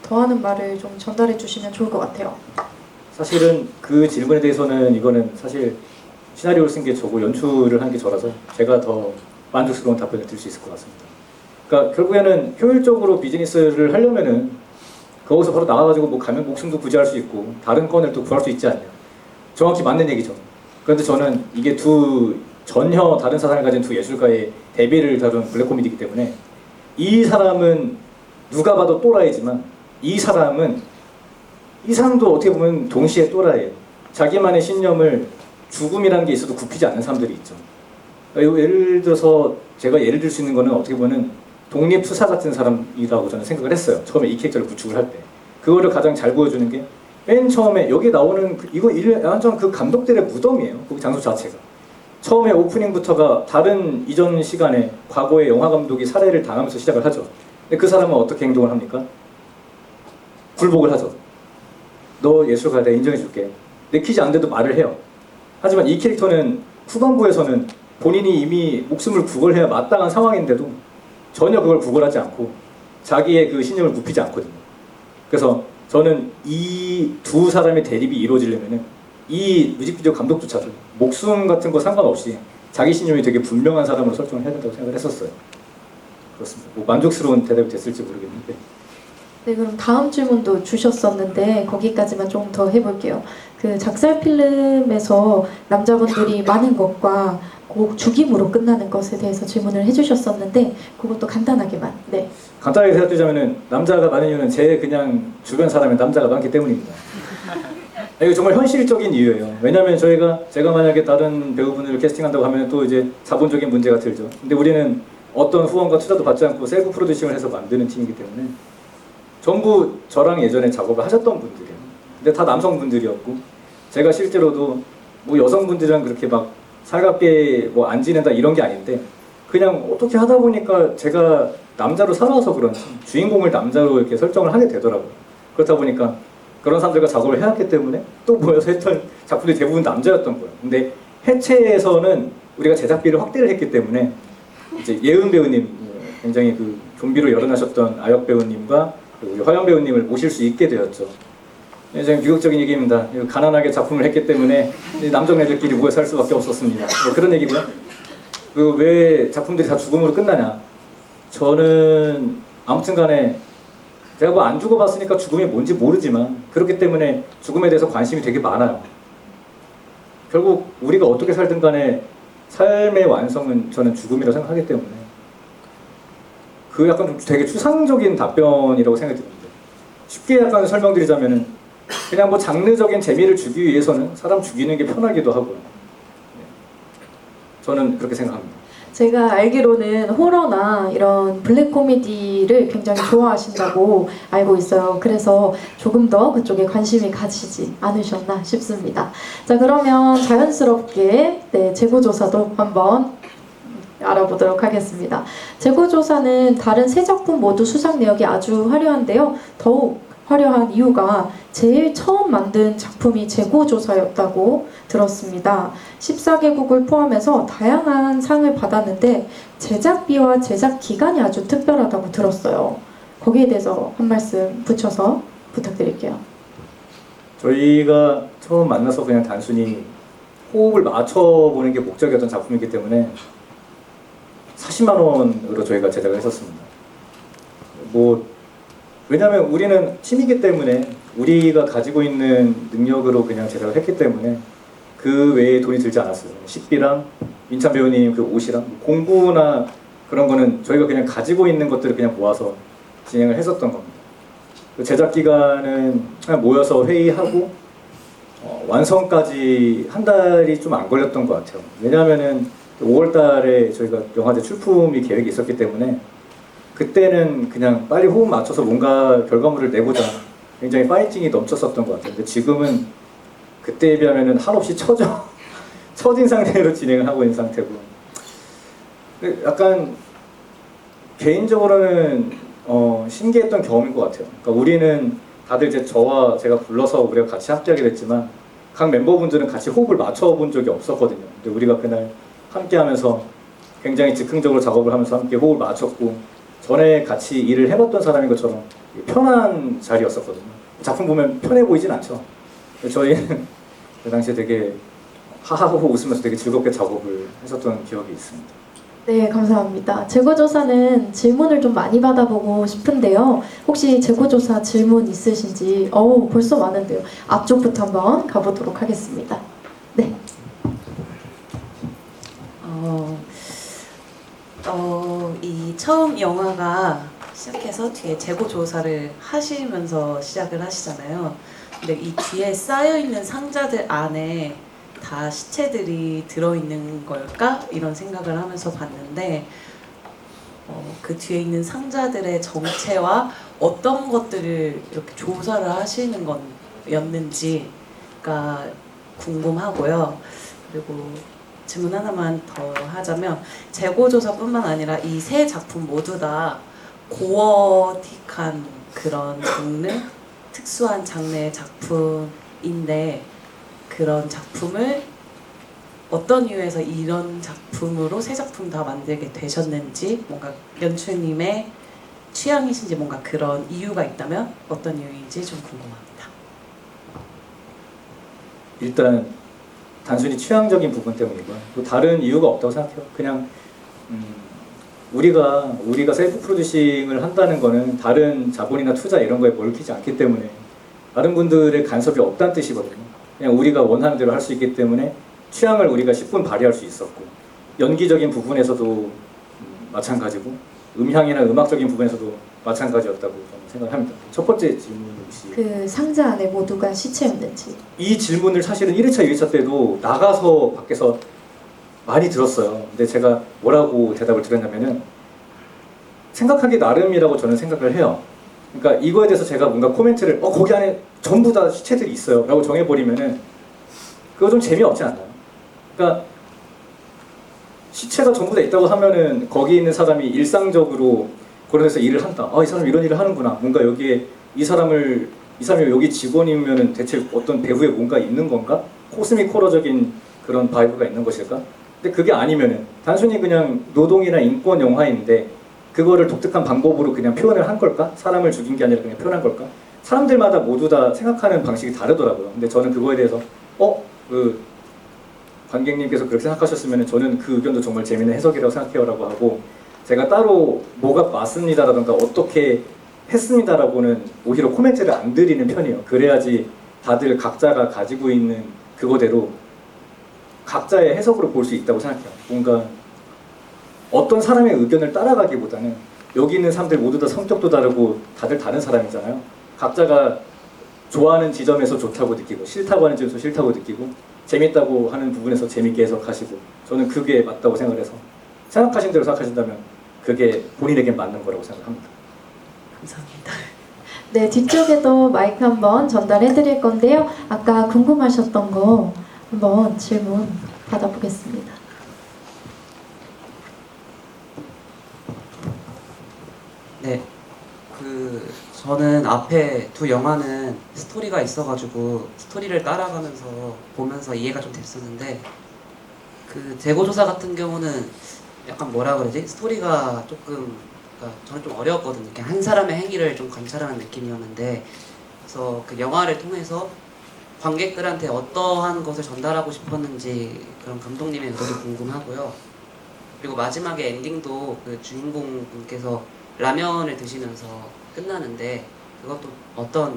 더하는 말을 좀 전달해 주시면 좋을 것 같아요. 사실은 그 질문에 대해서는 이거는 사실 시나리오를 쓴 게 저고 연출을 한 게 저라서 제가 더 만족스러운 답변을 드릴 수 있을 것 같습니다. 그러니까 결국에는 효율적으로 비즈니스를 하려면은 거기서 바로 나가가지고 뭐 가면 목숨도 구제할 수 있고 다른 건을 또 구할 수 있지 않냐. 정확히 맞는 얘기죠. 그런데 저는 이게 전혀 다른 사상을 가진 두 예술가의 대비를 다룬 블랙 코미디이기 때문에 이 사람은 누가 봐도 또라이지만 이 사람은 이 사람도 어떻게 보면 동시에 또라이예요. 자기만의 신념을 죽음이라는 게 있어도 굽히지 않는 사람들이 있죠. 예를 들어서 제가 예를 들 수 있는 거는 어떻게 보면 독립투사 같은 사람이라고 저는 생각을 했어요. 처음에 이 캐릭터를 구축을 할 때. 그거를 가장 잘 보여주는 게 맨 처음에 여기 나오는 이거 완전 그 감독들의 무덤이에요. 그 장소 자체가. 처음에 오프닝부터가 다른 이전 시간에 과거의 영화 감독이 살해를 당하면서 시작을 하죠. 근데 그 사람은 어떻게 행동을 합니까? 굴복을 하죠. 너 예술가 내가 인정해줄게. 내키지 않는데도 말을 해요. 하지만 이 캐릭터는 후반부에서는 본인이 이미 목숨을 구걸해야 마땅한 상황인데도 전혀 그걸 구걸하지 않고 자기의 그 신념을 굽히지 않거든요. 그래서 저는 이 두 사람의 대립이 이루어지려면은 이 뮤직비디오 감독조차도 목숨 같은 거 상관없이 자기 신념이 되게 분명한 사람으로 설정을 해야 된다고 생각을 했었어요. 그렇습니다. 뭐 만족스러운 대답이 됐을지 모르겠는데. 네, 그럼 다음 질문도 주셨었는데 거기까지만 좀 더 해볼게요. 그 작살 필름에서 남자분들이 많은 것과 꼭 죽임으로 끝나는 것에 대해서 질문을 해주셨었는데 그것도 간단하게만. 네. 간단하게 생각드리자면은 남자가 많은 이유는 제 그냥 주변 사람에 남자가 많기 때문입니다. 이거 정말 현실적인 이유예요. 왜냐하면 제가 만약에 다른 배우분을 캐스팅한다고 하면 또 이제 자본적인 문제가 들죠. 근데 우리는 어떤 후원과 투자도 받지 않고 셀프 프로듀싱을 해서 만드는 팀이기 때문에 전부 저랑 예전에 작업을 하셨던 분들이에요. 근데 다 남성분들이었고 제가 실제로도 뭐 여성분들이랑 그렇게 막 살갑게 뭐 안 지낸다 이런 게 아닌데 그냥 어떻게 하다 보니까 제가 남자로 살아서 그런지 주인공을 남자로 이렇게 설정을 하게 되더라고요. 그렇다 보니까 그런 사람들과 작업을 해왔기 때문에 또 모여서 했던 작품들이 대부분 남자였던 거예요. 근데 해체에서는 우리가 제작비를 확대를 했기 때문에 이제 예은 배우님 굉장히 그 좀비로 열어나셨던 아역 배우님과 우리 화연 배우님을 모실 수 있게 되었죠. 굉장히 비극적인 얘기입니다. 가난하게 작품을 했기 때문에 남정네들끼리 모여 살 수밖에 없었습니다. 뭐 그런 얘기고요. 그 왜 작품들이 다 죽음으로 끝나냐? 저는 아무튼 간에 제가 뭐 안 죽어봤으니까 죽음이 뭔지 모르지만 그렇기 때문에 죽음에 대해서 관심이 되게 많아요. 결국 우리가 어떻게 살든 간에 삶의 완성은 저는 죽음이라고 생각하기 때문에 그 약간 좀 되게 추상적인 답변이라고 생각이 드는데 쉽게 약간 설명드리자면은 그냥 뭐 장르적인 재미를 주기 위해서는 사람 죽이는 게 편하기도 하고요. 저는 그렇게 생각합니다. 제가 알기로는 호러나 이런 블랙 코미디를 굉장히 좋아하신다고 알고 있어요. 그래서 조금 더 그쪽에 관심이 가시지 않으셨나 싶습니다. 자, 그러면 자연스럽게 재고조사도 한번 알아보도록 하겠습니다. 재고조사는 다른 세 작품 모두 수상 내역이 아주 화려한데요. 더욱 화려한 이유가 제일 처음 만든 작품이 재고조사였다고 들었습니다. 14개국을 포함해서 다양한 상을 받았는데 제작비와 제작 기간이 아주 특별하다고 들었어요. 거기에 대해서 한 말씀 붙여서 부탁드릴게요. 저희가 처음 만나서 그냥 단순히 호흡을 맞춰보는 게 목적이었던 작품이기 때문에 40만 원으로 저희가 제작을 했었습니다. 왜냐하면 우리는 팀이기 때문에 우리가 가지고 있는 능력으로 그냥 제작을 했기 때문에 그 외에 돈이 들지 않았어요. 식비랑 민찬 배우님 그 옷이랑 공구나 그런 거는 저희가 그냥 가지고 있는 것들을 그냥 모아서 진행을 했었던 겁니다. 그 제작 기간은 그냥 모여서 회의하고 완성까지 한 달이 좀 안 걸렸던 것 같아요. 왜냐하면은 5월달에 저희가 영화제 출품이 계획이 있었기 때문에 그때는 그냥 빨리 호흡 맞춰서 뭔가 결과물을 내보자 굉장히 파이팅이 넘쳤었던 것 같아요. 근데 지금은 그때에 비하면은 한없이 처진 상태로 진행을 하고 있는 상태고, 근데 약간 개인적으로는 신기했던 경험인 것 같아요. 그러니까 우리는 다들 이제 저와 제가 불러서 우리가 같이 합작하게 됐지만 각 멤버분들은 같이 호흡을 맞춰본 적이 없었거든요. 근데 우리가 그날 함께하면서 굉장히 즉흥적으로 작업을 하면서 함께 호흡을 맞췄고, 전에 같이 일을 해봤던 사람인 것처럼 편한 자리였었거든요. 작품 보면 편해 보이진 않죠. 저희는 그 당시에 되게 하하호호 웃으면서 되게 즐겁게 작업을 했었던 기억이 있습니다. 네, 감사합니다. 재고조사는 질문을 좀 많이 받아보고 싶은데요. 혹시 재고조사 질문 있으신지? 벌써 많은데요. 앞쪽부터 한번 가보도록 하겠습니다. 네. 이 처음 영화가 시작해서 뒤에 재고 조사를 하시면서 시작을 하시잖아요. 근데 이 뒤에 쌓여 있는 상자들 안에 다 시체들이 들어있는 걸까? 이런 생각을 하면서 봤는데 그 뒤에 있는 상자들의 정체와 어떤 것들을 이렇게 조사를 하시는 건였는지가 궁금하고요. 그리고 질문 하나만 더 하자면 재고조사뿐만 아니라 이 세 작품 모두 다 고어틱한 그런 장르, 특수한 장르의 작품인데 그런 작품을 어떤 이유에서 이런 작품으로 세 작품 다 만들게 되셨는지, 뭔가 연출님의 취향이신지 뭔가 그런 이유가 있다면 어떤 이유인지 좀 궁금합니다. 일단 단순히 취향적인 부분 때문이고요. 또 다른 이유가 없다고 생각해요. 그냥 우리가 셀프 프로듀싱을 한다는 거는 다른 자본이나 투자 이런 거에 먹히지 않기 때문에 다른 분들의 간섭이 없다는 뜻이거든요. 그냥 우리가 원하는 대로 할 수 있기 때문에 취향을 우리가 10분 발휘할 수 있었고, 연기적인 부분에서도 마찬가지고 음향이나 음악적인 부분에서도 마찬가지였다고 저는 생각을 합니다. 첫 번째 질문 혹시 그 상자 안에 모두가 시체였는지. 이 질문을 사실은 1회차, 2회차 때도 나가서 밖에서 많이 들었어요. 근데 제가 뭐라고 대답을 드렸냐면은 생각하기 나름이라고 저는 생각을 해요. 그러니까 이거에 대해서 제가 뭔가 코멘트를 거기 안에 전부 다 시체들이 있어요 라고 정해버리면은 그거 좀 재미없지 않나요? 그러니까 시체가 전부 다 있다고 하면은 거기 있는 사람이 일상적으로 그런 데서 일을 한다. 이 사람 이런 일을 하는구나. 뭔가 여기에 이 사람이 여기 직원이면은 대체 어떤 배후에 뭔가 있는 건가? 코스믹 호러적인 그런 바이브가 있는 것일까? 근데 그게 아니면은 단순히 그냥 노동이나 인권 영화인데 그거를 독특한 방법으로 그냥 표현을 한 걸까? 사람을 죽인 게 아니라 그냥 표현한 걸까? 사람들마다 모두 다 생각하는 방식이 다르더라고요. 근데 저는 그거에 대해서 관객님께서 그렇게 생각하셨으면 저는 그 의견도 정말 재미있는 해석이라고 생각해요라고 하고, 제가 따로 뭐가 맞습니다라던가 어떻게 했습니다라고는 오히려 코멘트를 안 드리는 편이에요. 그래야지 다들 각자가 가지고 있는 그거대로 각자의 해석으로 볼 수 있다고 생각해요. 뭔가 어떤 사람의 의견을 따라가기보다는 여기 있는 사람들 모두 다 성격도 다르고 다들 다른 사람이잖아요. 각자가 좋아하는 지점에서 좋다고 느끼고 싫다고 하는 지점에서 싫다고 느끼고 재밌다고 하는 부분에서 재밌게 해석하시고, 저는 그게 맞다고 생각을 해서 생각하신 대로 생각하신다면 그게 본인에게 맞는 거라고 생각합니다. 감사합니다. 네, 뒤쪽에도 마이크 한번 전달해 드릴 건데요. 아까 궁금하셨던 거 한번 질문 받아보겠습니다. 네, 저는 앞에 두 영화는 스토리가 있어가지고 스토리를 따라가면서 보면서 이해가 좀 됐었는데, 그 재고조사 같은 경우는 약간 뭐라 그러지? 스토리가 조금, 그러니까 저는 좀 어려웠거든요. 그냥 한 사람의 행위를 좀 관찰하는 느낌이었는데, 그래서 그 영화를 통해서 관객들한테 어떠한 것을 전달하고 싶었는지 그런 감독님의 의도도 궁금하고요. 그리고 마지막에 엔딩도 그 주인공 분께서 라면을 드시면서 끝나는데 그것도 어떤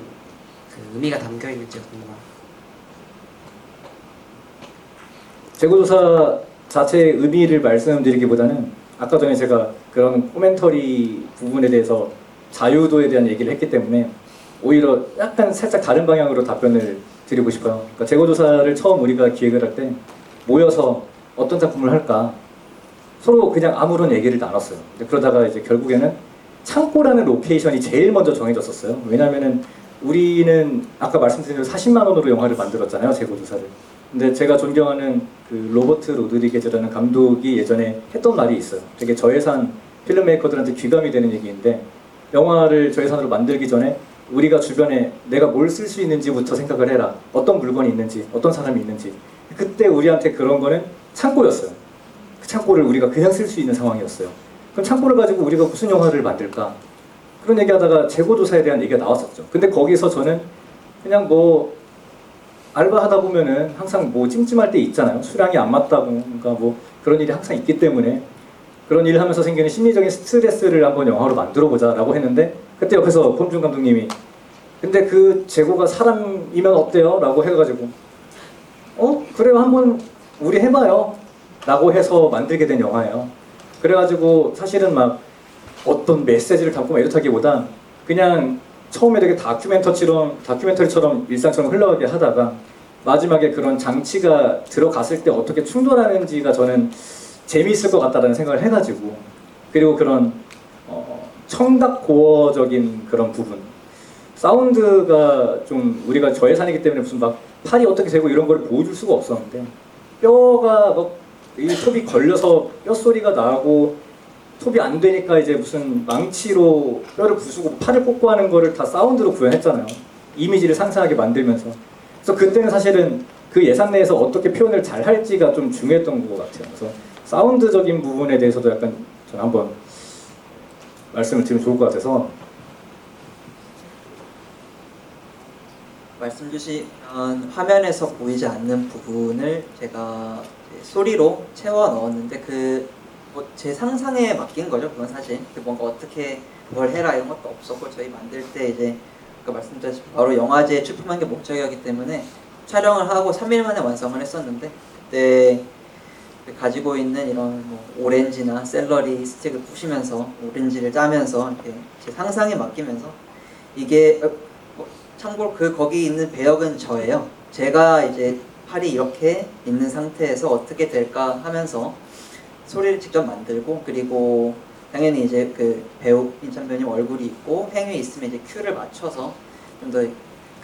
그 의미가 담겨 있는지 궁금합니다. 재고조사 자체의 의미를 말씀드리기보다는 아까 전에 제가 그런 코멘터리 부분에 대해서 자유도에 대한 얘기를 했기 때문에 오히려 약간 살짝 다른 방향으로 답변을 드리고 싶어요. 그러니까 재고조사를 처음 우리가 기획을 할 때 모여서 어떤 작품을 할까, 서로 그냥 아무런 얘기를 나눴어요. 근데 그러다가 이제 결국에는 창고라는 로케이션이 제일 먼저 정해졌었어요. 왜냐면은 우리는 아까 말씀드린 대로 40만 원으로 영화를 만들었잖아요, 재고조사를. 근데 제가 존경하는 그 로버트 로드리게즈라는 감독이 예전에 했던 말이 있어요. 되게 저예산 필름메이커들한테 귀감이 되는 얘기인데, 영화를 저예산으로 만들기 전에 우리가 주변에 내가 뭘 쓸 수 있는지부터 생각을 해라. 어떤 물건이 있는지, 어떤 사람이 있는지. 그때 우리한테 그런 거는 창고였어요. 그 창고를 우리가 그냥 쓸 수 있는 상황이었어요. 그럼 창고를 가지고 우리가 무슨 영화를 만들까? 그런 얘기하다가 재고조사에 대한 얘기가 나왔었죠. 근데 거기서 저는 그냥 뭐 알바하다 보면은 항상 뭐 찜찜할 때 있잖아요. 수량이 안 맞다고, 그러니까 뭐 그런 일이 항상 있기 때문에 그런 일을 하면서 생기는 심리적인 스트레스를 한번 영화로 만들어보자라고 했는데, 그때 옆에서 폼준 감독님이 근데 그 재고가 사람이면 어때요? 라고 해가지고 그래요, 한번 우리 해봐요 라고 해서 만들게 된 영화예요. 그래가지고 사실은 막 어떤 메시지를 담고 막 이렇다기보다 그냥 처음에 되게 다큐멘터리처럼 일상처럼 흘러가게 하다가 마지막에 그런 장치가 들어갔을 때 어떻게 충돌하는지가 저는 재미있을 것 같다는 생각을 해가지고, 그리고 그런 청각 고어적인 그런 부분, 사운드가 좀 우리가 저예산이기 때문에 무슨 막 팔이 어떻게 되고 이런 걸 보여줄 수가 없었는데, 뼈가 이 톱이 걸려서 뼈 소리가 나고 톱이 안 되니까 이제 무슨 망치로 뼈를 부수고 팔을 꽂고 하는 거를 다 사운드로 구현했잖아요. 이미지를 상상하게 만들면서. 그래서 그때는 사실은 그 예산 내에서 어떻게 표현을 잘 할지가 좀 중요했던 것 같아요. 그래서 사운드적인 부분에 대해서도 약간 저는 한번 말씀을 드리면 좋을 것 같아서. 말씀 주신 화면에서 보이지 않는 부분을 제가 소리로 채워 넣었는데 제 상상에 맡긴 거죠. 그건 사실 뭔가 어떻게 뭘 해라 이런 것도 없었고, 저희 만들 때 이제 아까 말씀드렸듯이 바로 영화제에 출품한 게 목적이었기 때문에 촬영을 하고 3일 만에 완성을 했었는데, 그때 가지고 있는 이런 뭐 오렌지나 샐러리 스틱을 부시면서 오렌지를 짜면서 이렇게 제 상상에 맡기면서, 이게 참고로 거기 있는 배역은 저예요. 제가 이제 팔이 이렇게 있는 상태에서 어떻게 될까 하면서 소리를 직접 만들고, 그리고 당연히 이제 그 배우 인천 배우님 얼굴이 있고 행위 있으면 이제 큐를 맞춰서 좀 더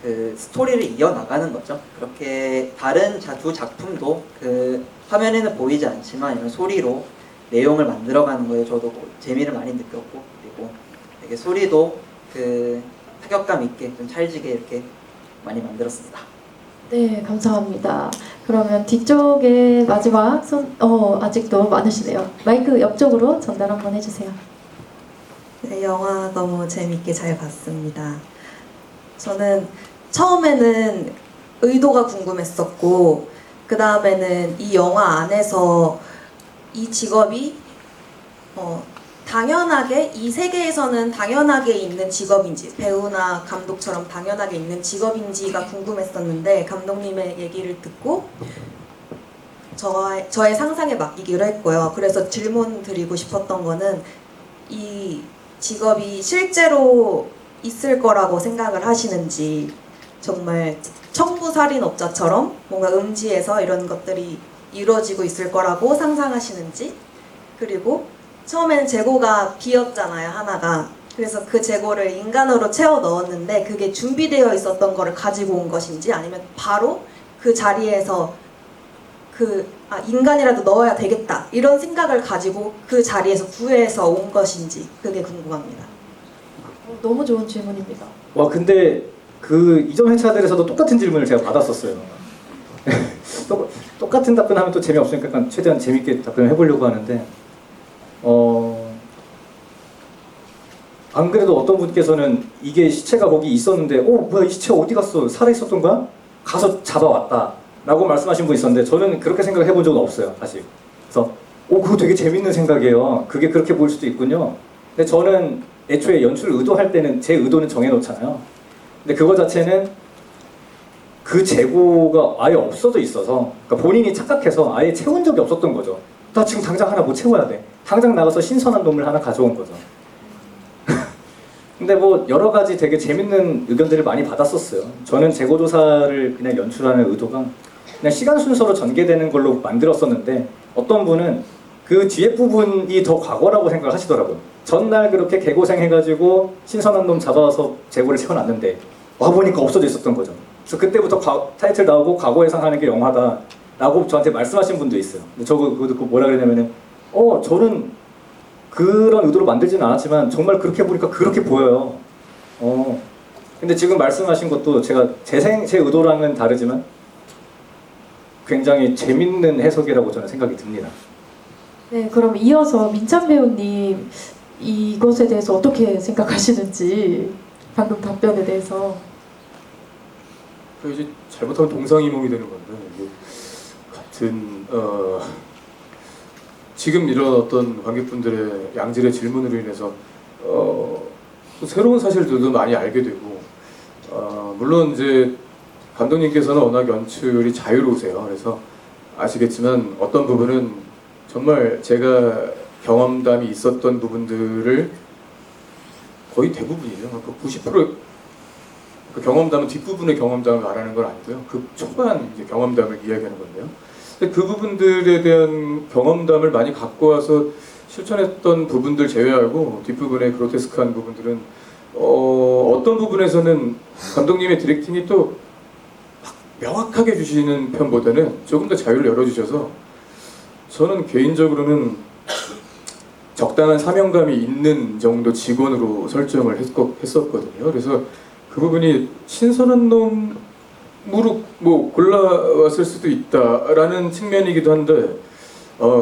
그 스토리를 이어나가는 거죠. 그렇게 다른 두 작품도 그 화면에는 보이지 않지만 이런 소리로 내용을 만들어가는 거에 저도 재미를 많이 느꼈고, 그리고 되게 소리도 그 타격감 있게 좀 찰지게 이렇게 많이 만들었습니다. 네, 감사합니다. 그러면 뒤쪽에 마지막 아직도 많으시네요. 마이크 옆쪽으로 전달 한번 해주세요. 네, 영화 너무 재밌게 잘 봤습니다. 저는 처음에는 의도가 궁금했었고, 그 다음에는 이 영화 안에서 이 직업이 당연하게 이 세계에서는 당연하게 있는 직업인지, 배우나 감독처럼 당연하게 있는 직업인지가 궁금했었는데, 감독님의 얘기를 듣고 저의 상상에 맡기기로 했고요. 그래서 질문 드리고 싶었던 거는, 이 직업이 실제로 있을 거라고 생각을 하시는지, 정말 청부살인업자처럼 뭔가 음지에서 이런 것들이 이루어지고 있을 거라고 상상하시는지, 그리고 처음에는 재고가 비었잖아요, 하나가. 그래서 그 재고를 인간으로 채워 넣었는데 그게 준비되어 있었던 거를 가지고 온 것인지, 아니면 바로 그 자리에서 인간이라도 넣어야 되겠다 이런 생각을 가지고 그 자리에서 구해서 온 것인지, 그게 궁금합니다. 너무 좋은 질문입니다. 와, 근데 그 이전 회차들에서도 똑같은 질문을 제가 받았었어요. 똑같은 답변하면 또 재미없으니까 약간 최대한 재밌게 답변을 해보려고 하는데, 안 그래도 어떤 분께서는 이게 시체가 거기 있었는데 뭐야, 이 시체 어디 갔어? 살아있었던 거야? 가서 잡아왔다 라고 말씀하신 분 있었는데, 저는 그렇게 생각을 해본 적은 없어요, 사실. 그래서 그거 되게 재밌는 생각이에요. 그게 그렇게 보일 수도 있군요. 근데 저는 애초에 연출을 의도할 때는 제 의도는 정해놓잖아요. 근데 그거 자체는 그 재고가 아예 없어져 있어서, 그러니까 본인이 착각해서 아예 채운 적이 없었던 거죠. 나 지금 당장 하나 뭐 채워야 돼. 당장 나가서 신선한 놈을 하나 가져온 거죠. 근데 뭐 여러 가지 되게 재밌는 의견들을 많이 받았었어요. 저는 재고조사를 그냥 연출하는 의도가 그냥 시간 순서로 전개되는 걸로 만들었었는데, 어떤 분은 그 뒤에 부분이 더 과거라고 생각을 하시더라고요. 전날 그렇게 개고생해가지고 신선한 놈 잡아서 재고를 채워놨는데 와보니까 없어져 있었던 거죠. 그래서 그때부터 타이틀 나오고 과거 예상하는 게 영화다라고 저한테 말씀하신 분도 있어요. 근데 저 그거 듣고 뭐라 그랬냐면은 저는 그런 의도로 만들지는 않았지만 정말 그렇게 보니까 그렇게 보여요. 근데 지금 말씀하신 것도 제가 제 의도랑은 다르지만 굉장히 재밌는 해석이라고 저는 생각이 듭니다. 네, 그럼 이어서 민찬 배우님 이것에 대해서 어떻게 생각하시는지 방금 답변에 대해서. 이제 잘못하면 동상이몽이 되는 건데 이게 같은 지금 이런 어떤 관객분들의 양질의 질문으로 인해서 또 새로운 사실들도 많이 알게 되고 물론 이제 감독님께서는 워낙 연출이 자유로우세요. 그래서 아시겠지만 어떤 부분은 정말 제가 경험담이 있었던 부분들을 거의 대부분이죠. 그 90% 그 경험담은 뒷부분의 경험담을 말하는 건 아니고요. 그 초반 이제 경험담을 이야기하는 건데요. 근데 그 부분들에 대한 경험담을 많이 갖고 와서 실천했던 부분들 제외하고 뒷부분의 그로테스크한 부분들은 어떤 부분에서는 감독님의 디렉팅이 또 명확하게 주시는 편보다는 조금 더 자유를 열어주셔서 저는 개인적으로는 적당한 사명감이 있는 정도 직원으로 설정을 했었거든요. 그래서 그 부분이 신선한 놈으로 뭐 골라왔을 수도 있다라는 측면이기도 한데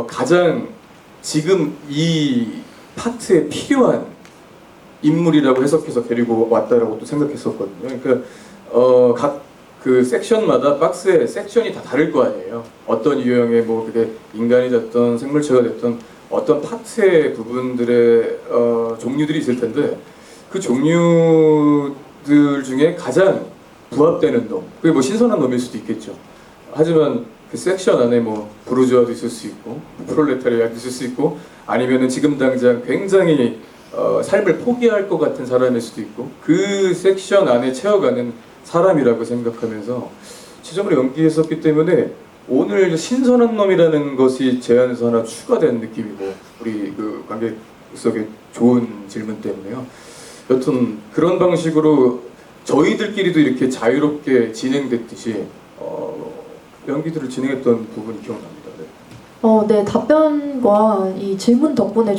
가장 지금 이 파트에 필요한 인물이라고 해석해서 데리고 왔다라고 또 생각했었거든요. 그러니까 각 그 섹션마다 박스에 섹션이 다 다를 거 아니에요. 어떤 유형의 뭐 그게 인간이 됐던 생물체가 됐던 어떤 파트의 부분들의 종류들이 있을 텐데 그 종류들 중에 가장 부합되는 놈, 그게 뭐 신선한 놈일 수도 있겠죠. 하지만 그 섹션 안에 뭐 부르주아도 있을 수 있고 프롤레타리아도 있을 수 있고 아니면은 지금 당장 굉장히 삶을 포기할 것 같은 사람일 수도 있고 그 섹션 안에 채워가는 사람이라고 생각하면서 지점으로 연기했었기 때문에 오늘 신선한 놈이라는 것이 제 안에서 하나 추가된 느낌이고 우리 그 관객석의 좋은 질문 때문에요. 여튼 그런 방식으로 저희들끼리도 이렇게 자유롭게 진행됐듯이 연기들을 진행했던 부분이 기억납니다. 네, 답변과 이 질문 덕분에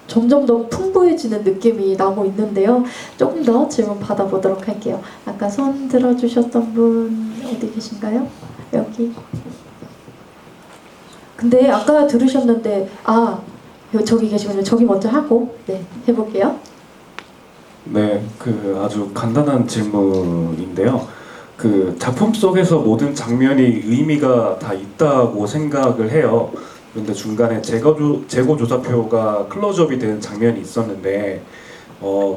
점점 더 풍부해지는 느낌이 나고 있는데요. 조금 더 질문 받아보도록 할게요. 아까 손 들어주셨던 분 어디 계신가요? 여기. 근데 아까 들으셨는데 저기 계시군요. 저기 먼저 하고 해볼게요. 네, 그 아주 간단한 질문인데요. 그 작품 속에서 모든 장면이 의미가 다 있다고 생각을 해요. 그런데 중간에 재고조사표가 클로즈업이 되는 장면이 있었는데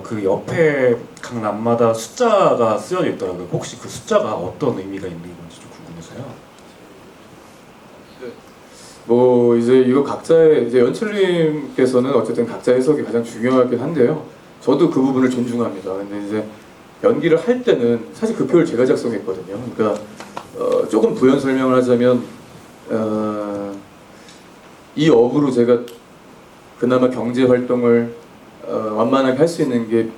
그 옆에 각 란마다 숫자가 쓰여져 있더라고요. 혹시 그 숫자가 어떤 의미가 있는 건지 좀 궁금해서요. 뭐 이제 이거 각자의 이제 연출님께서는 어쨌든 각자 해석이 가장 중요하긴 한데요. 저도 그 부분을 존중합니다. 근데 이제 연기를 할 때는 사실 그 표를 제가 작성했거든요. 그러니까 조금 부연 설명을 하자면 이 업으로 제가 그나마 경제 활동을 완만하게 할 수 있는 게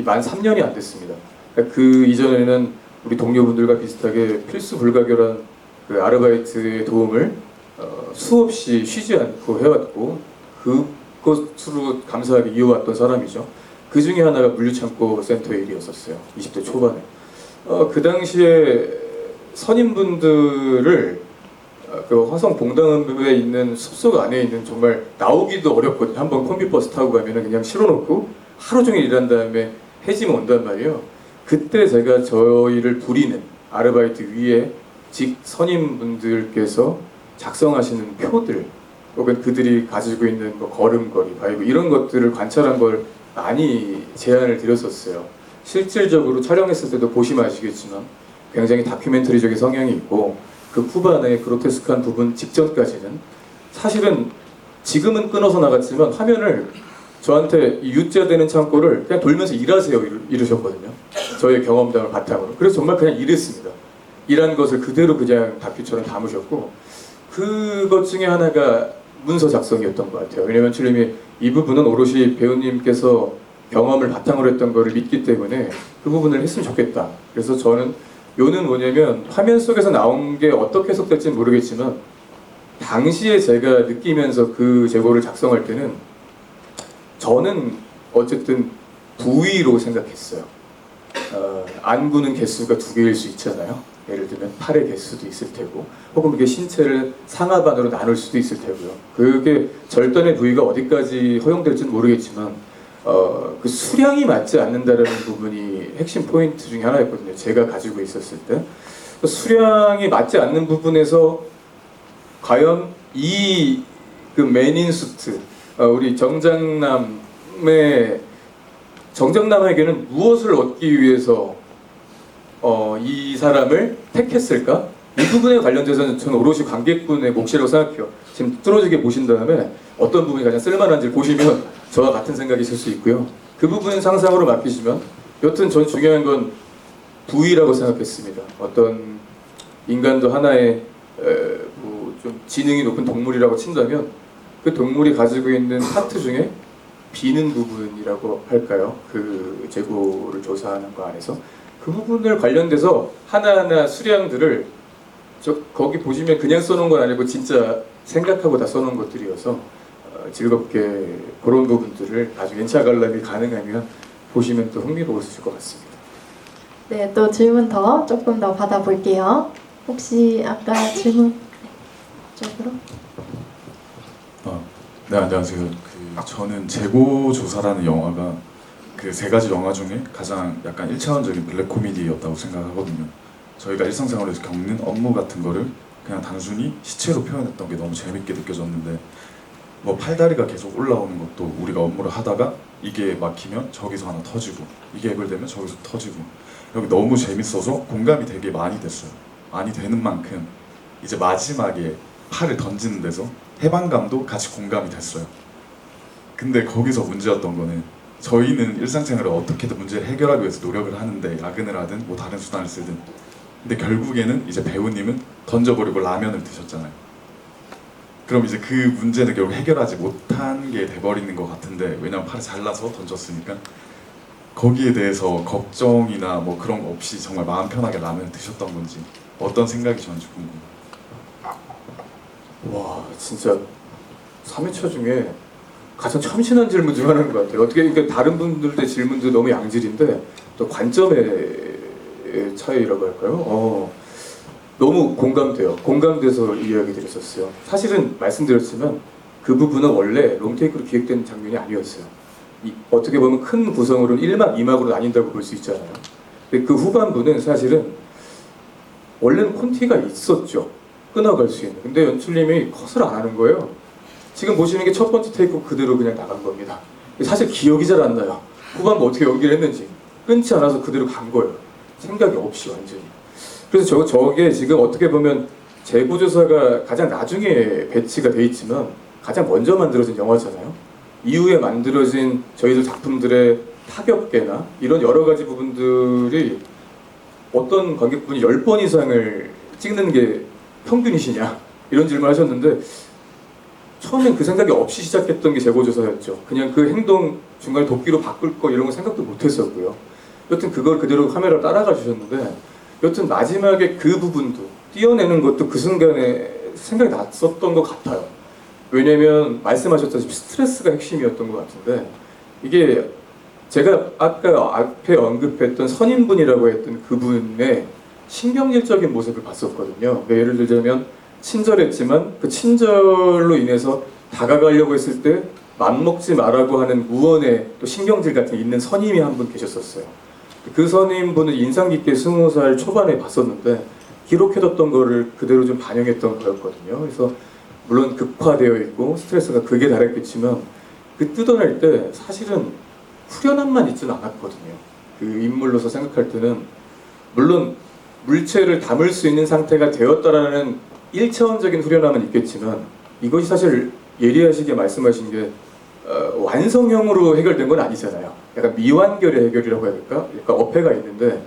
만 3년이 안 됐습니다. 그러니까 그 이전에는 우리 동료분들과 비슷하게 필수 불가결한 그 아르바이트의 도움을 수없이 쉬지 않고 해왔고 그것으로 감사하게 이어왔던 사람이죠. 그 중에 하나가 물류창고 센터의 일이었었어요. 20대 초반에. 그 당시에 선임분들을 그 화성 봉당읍에 있는 숲속 안에 있는 정말 나오기도 어렵거든요. 한번 콤비버스 타고 가면은 그냥 실어놓고 하루 종일 일한 다음에 해지면 온단 말이에요. 그때 제가 저희를 부리는 아르바이트 위에 직 선임분들께서 작성하시는 표들 혹은 그들이 가지고 있는 뭐 걸음걸이, 바이브 이런 것들을 관찰한 걸 많이 제안을 드렸었어요. 실질적으로 촬영했을 때도 보시면 아시겠지만 굉장히 다큐멘터리적인 성향이 있고 그 후반에 그로테스크한 부분 직전까지는 사실은 지금은 끊어서 나갔지만 화면을 저한테 U자되는 창고를 그냥 돌면서 일하세요 이러셨거든요. 저의 경험담을 바탕으로. 그래서 정말 그냥 일했습니다. 일한 것을 그대로 그냥 다큐처럼 담으셨고 그것 중에 하나가 문서 작성이었던 것 같아요. 왜냐면 출님이 이 부분은 오롯이 배우님께서 경험을 바탕으로 했던 거를 믿기 때문에 그 부분을 했으면 좋겠다. 그래서 저는 요는 뭐냐면 화면 속에서 나온 게 어떻게 해석될지는 모르겠지만 당시에 제가 느끼면서 그 제고를 작성할 때는 저는 어쨌든 부위로 생각했어요. 안구는 개수가 2개일 수 있잖아요. 예를 들면 팔의 개수도 있을 테고 혹은 그게 신체를 상하반으로 나눌 수도 있을 테고요. 그게 절단의 부위가 어디까지 허용될지는 모르겠지만 그 수량이 맞지 않는다는 부분이 핵심 포인트 중에 하나였거든요. 제가 가지고 있었을 때 수량이 맞지 않는 부분에서 과연 이 그 맨인수트 우리 정장남에게는 무엇을 얻기 위해서 이 사람을 택했을까? 이 부분에 관련돼서는 저는 오롯이 관객분의 몫이라고 생각해요. 지금 뚫어지게 보신 다음에 어떤 부분이 가장 쓸만한지 보시면 저와 같은 생각이 있을 수 있고요. 그 부분 상상으로 맡기시면 여튼 전 중요한 건 부위라고 생각했습니다. 어떤 인간도 하나의 좀 지능이 높은 동물이라고 친다면 그 동물이 가지고 있는 파트 중에 비는 부분이라고 할까요? 그 재고를 조사하는 거 안에서 그 부분을 관련돼서 하나하나 수량들을 거기 보시면 그냥 써놓은 건 아니고 진짜 생각하고 다 써놓은 것들이어서 즐겁게 그런 부분들을 나중에 N차 관람이 가능하면 보시면 또 흥미로우실 것 같습니다. 네, 또 질문 조금 더 받아볼게요. 혹시 아까 질문 쪽으로? 네, 안녕하세요. 저는 재고조사라는 영화가 그 3가지 영화 중에 가장 약간 1차원적인 블랙 코미디였다고 생각하거든요. 저희가 일상생활에서 겪는 업무 같은 거를 그냥 단순히 시체로 표현했던 게 너무 재밌게 느껴졌는데 뭐 팔다리가 계속 올라오는 것도 우리가 업무를 하다가 이게 막히면 저기서 하나 터지고 이게 해결되면 저기서 터지고 여기 너무 재밌어서 공감이 되게 많이 됐어요. 많이 되는 만큼 이제 마지막에 팔을 던지는 데서 해방감도 같이 공감이 됐어요. 근데 거기서 문제였던 거는 저희는 일상생활을 어떻게든 문제를 해결하기 위해서 노력을 하는데 야근을 하든 뭐 다른 수단을 쓰든 근데 결국에는 이제 배우님은 던져버리고 라면을 드셨잖아요. 그럼 이제 그 문제는 결국 해결하지 못한 게 돼버리는 것 같은데 왜냐면 팔이 잘라서 던졌으니까 거기에 대해서 걱정이나 뭐 그런 거 없이 정말 마음 편하게 라면을 드셨던 건지 어떤 생각이 저는지 궁금해요. 와 진짜 3회차 중에 가장 참신한 질문 중 하나인 것 같아요. 어떻게 그러니까 다른 분들의 질문도 너무 양질인데 또 관점의 차이라고 할까요? 너무 공감돼요. 공감돼서 이야기 드렸었어요. 사실은 말씀드렸지만 그 부분은 원래 롱테이크로 기획된 장면이 아니었어요. 어떻게 보면 큰 구성으로는 1막, 2막으로 나뉜다고 볼 수 있잖아요. 근데 그 후반부는 사실은 원래는 콘티가 있었죠. 끊어갈 수 있는. 근데 연출님이 컷을 안 하는 거예요. 지금 보시는 게 첫 번째 테이크 그대로 그냥 나간 겁니다. 사실 기억이 잘 안 나요. 후반부 어떻게 연기를 했는지. 끊지 않아서 그대로 간 거예요. 생각이 없이 완전히. 그래서 저게 지금 어떻게 보면 재고조사가 가장 나중에 배치가 돼 있지만 가장 먼저 만들어진 영화잖아요. 이후에 만들어진 저희들 작품들의 타격계나 이런 여러 가지 부분들이 어떤 관객분이 10번 이상을 찍는 게 평균이시냐 이런 질문을 하셨는데 처음엔 그 생각이 없이 시작했던 게 재고조사였죠. 그냥 그 행동 중간에 도끼로 바꿀 거 이런 거 생각도 못 했었고요. 여튼 그걸 그대로 카메라로 따라가 주셨는데 여튼 마지막에 그 부분도 띄어내는 것도 그 순간에 생각이 났었던 것 같아요. 왜냐면 말씀하셨다시피 스트레스가 핵심이었던 것 같은데 이게 제가 아까 앞에 언급했던 선임분이라고 했던 그분의 신경질적인 모습을 봤었거든요. 예를 들자면 친절했지만 그 친절로 인해서 다가가려고 했을 때 맘먹지 말라고 하는 무언의 또 신경질 같은 게 있는 선임이 한 분 계셨었어요. 그 선임분은 인상 깊게 20살 초반에 봤었는데 기록해뒀던 거를 그대로 좀 반영했던 거였거든요. 그래서 물론 극화되어 있고 스트레스가 극에 달했겠지만 그 뜯어낼 때 사실은 후련함만 있지는 않았거든요. 그 인물로서 생각할 때는 물론 물체를 담을 수 있는 상태가 되었다라는 1차원적인 후련함은 있겠지만 이것이 사실 예리하시게 말씀하신 게 완성형으로 해결된 건 아니잖아요. 약간 미완결의 해결이라고 해야 될까? 약간 어폐가 있는데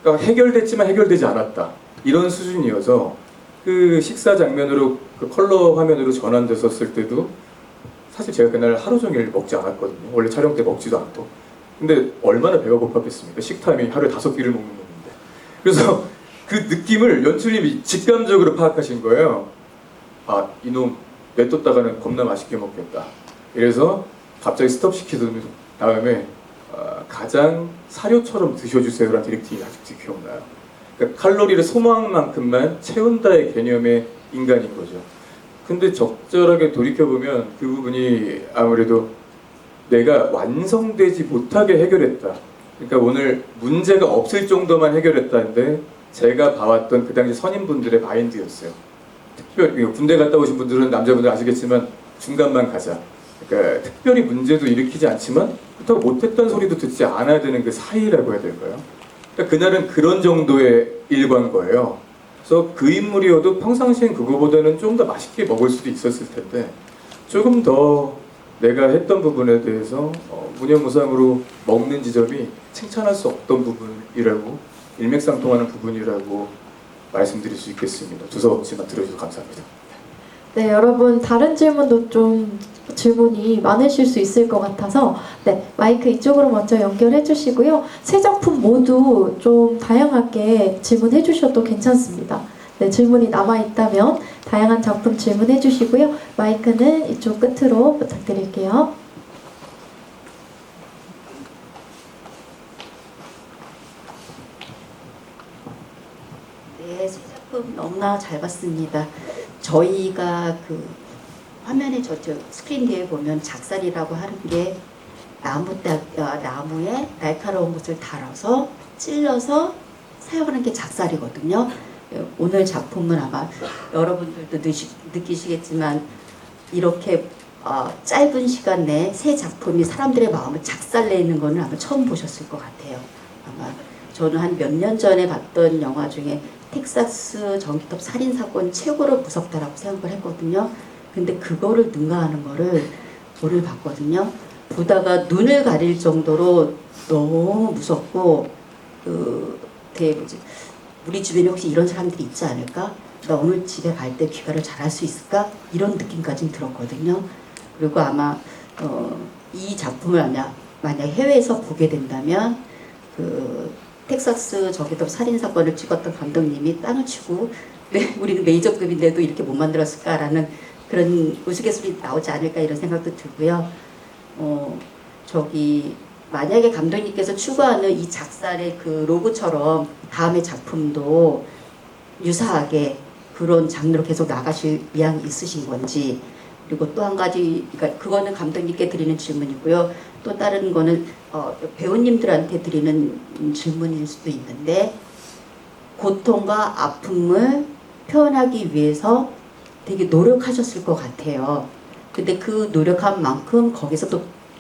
그러니까 해결됐지만 해결되지 않았다. 이런 수준이어서 그 식사 장면으로 그 컬러 화면으로 전환됐었을 때도 사실 제가 그날 하루 종일 먹지 않았거든요. 원래 촬영 때 먹지도 않고. 근데 얼마나 배가 고팠겠습니까? 식탐이 하루에 5끼를 먹는 놈인데. 그래서 그 느낌을 연출님이 직감적으로 파악하신 거예요. 아, 이놈 냅뒀다가는 겁나 맛있게 먹겠다. 이래서 갑자기 스톱시키던 다음에 가장 사료처럼 드셔주세요라는 디렉티브가 아직도 기억나요. 그러니까 칼로리를 소모만큼만 채운다의 개념의 인간인 거죠. 근데 적절하게 돌이켜보면 그 부분이 아무래도 내가 완성되지 못하게 해결했다. 그러니까 오늘 문제가 없을 정도만 해결했다는데 제가 봐왔던 그 당시 선임분들의 마인드였어요. 특별히 군대 갔다 오신 분들은 남자분들 아시겠지만 중간만 가자. 그러니까 특별히 문제도 일으키지 않지만 그렇다고 못했던 소리도 듣지 않아야 되는 그 사이라고 해야 될까요? 그러니까 그날은 그런 정도의 일과인 거예요. 그래서 그 인물이어도 평상시엔 그거보다는 좀 더 맛있게 먹을 수도 있었을 텐데 조금 더 내가 했던 부분에 대해서 무념무상으로 먹는 지점이 칭찬할 수 없던 부분이라고 일맥상통하는 부분이라고 말씀드릴 수 있겠습니다. 두서없지만 들어주셔서 감사합니다. 네, 여러분 다른 질문도 좀 질문이 많으실 수 있을 것 같아서 네, 마이크 이쪽으로 먼저 연결해 주시고요. 세 작품 모두 좀 다양하게 질문해 주셔도 괜찮습니다. 네, 질문이 남아있다면 다양한 작품 질문해 주시고요. 마이크는 이쪽 끝으로 부탁드릴게요. 네, 새 작품 너무나 잘 봤습니다. 저희가 그 화면에 저 스크린 뒤에 보면 작살이라고 하는 게 나무에 날카로운 것을 달아서 찔러서 사용하는 게 작살이거든요. 오늘 작품은 아마 여러분들도 느끼시겠지만 이렇게 짧은 시간 내에 새 작품이 사람들의 마음을 작살내는 거는 아마 처음 보셨을 것 같아요. 아마 저는 한 몇 년 전에 봤던 영화 중에 텍사스 전기톱 살인사건 최고로 무섭다라고 생각을 했거든요. 근데 그거를 능가하는 거를 오늘 봤거든요. 보다가 눈을 가릴 정도로 너무 무섭고 우리 주변에 혹시 이런 사람들이 있지 않을까? 나 오늘 집에 갈 때 귀가를 잘할 수 있을까? 이런 느낌까지 들었거든요. 그리고 아마 이 작품을 만약 해외에서 보게 된다면 그 텍사스 전기톱 살인사건을 찍었던 감독님이 땅을 치고 왜 우리는 메이저급인데도 이렇게 못 만들었을까라는 그런 우스갯소리 나오지 않을까 이런 생각도 들고요. 만약에 감독님께서 추구하는 이 작살의 그 로고처럼 다음의 작품도 유사하게 그런 장르로 계속 나가실 의향이 있으신 건지, 그리고 또 한 가지, 그러니까 그거는 감독님께 드리는 질문이고요. 또 다른 거는 배우님들한테 드리는 질문일 수도 있는데, 고통과 아픔을 표현하기 위해서 되게 노력하셨을 것 같아요. 근데 그 노력한 만큼 거기서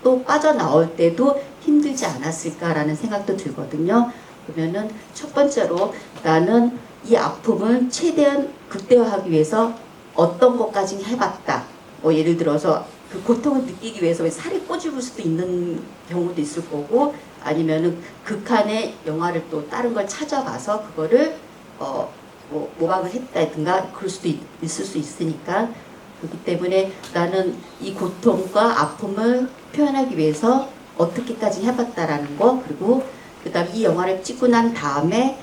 또 빠져나올 때도 힘들지 않았을까라는 생각도 들거든요. 그러면은 첫 번째로 나는 이 아픔을 최대한 극대화하기 위해서 어떤 것까지 해봤다. 예를 들어서 그 고통을 느끼기 위해서 살이 꼬집을 수도 있는 경우도 있을 거고, 아니면은 극한의 영화를 또 다른 걸 찾아가서 그거를 모방을 했다든가 그럴 수도 있을 수 있으니까, 그렇기 때문에 나는 이 고통과 아픔을 표현하기 위해서 어떻게까지 해봤다라는 거, 그리고 그다음 이 영화를 찍고 난 다음에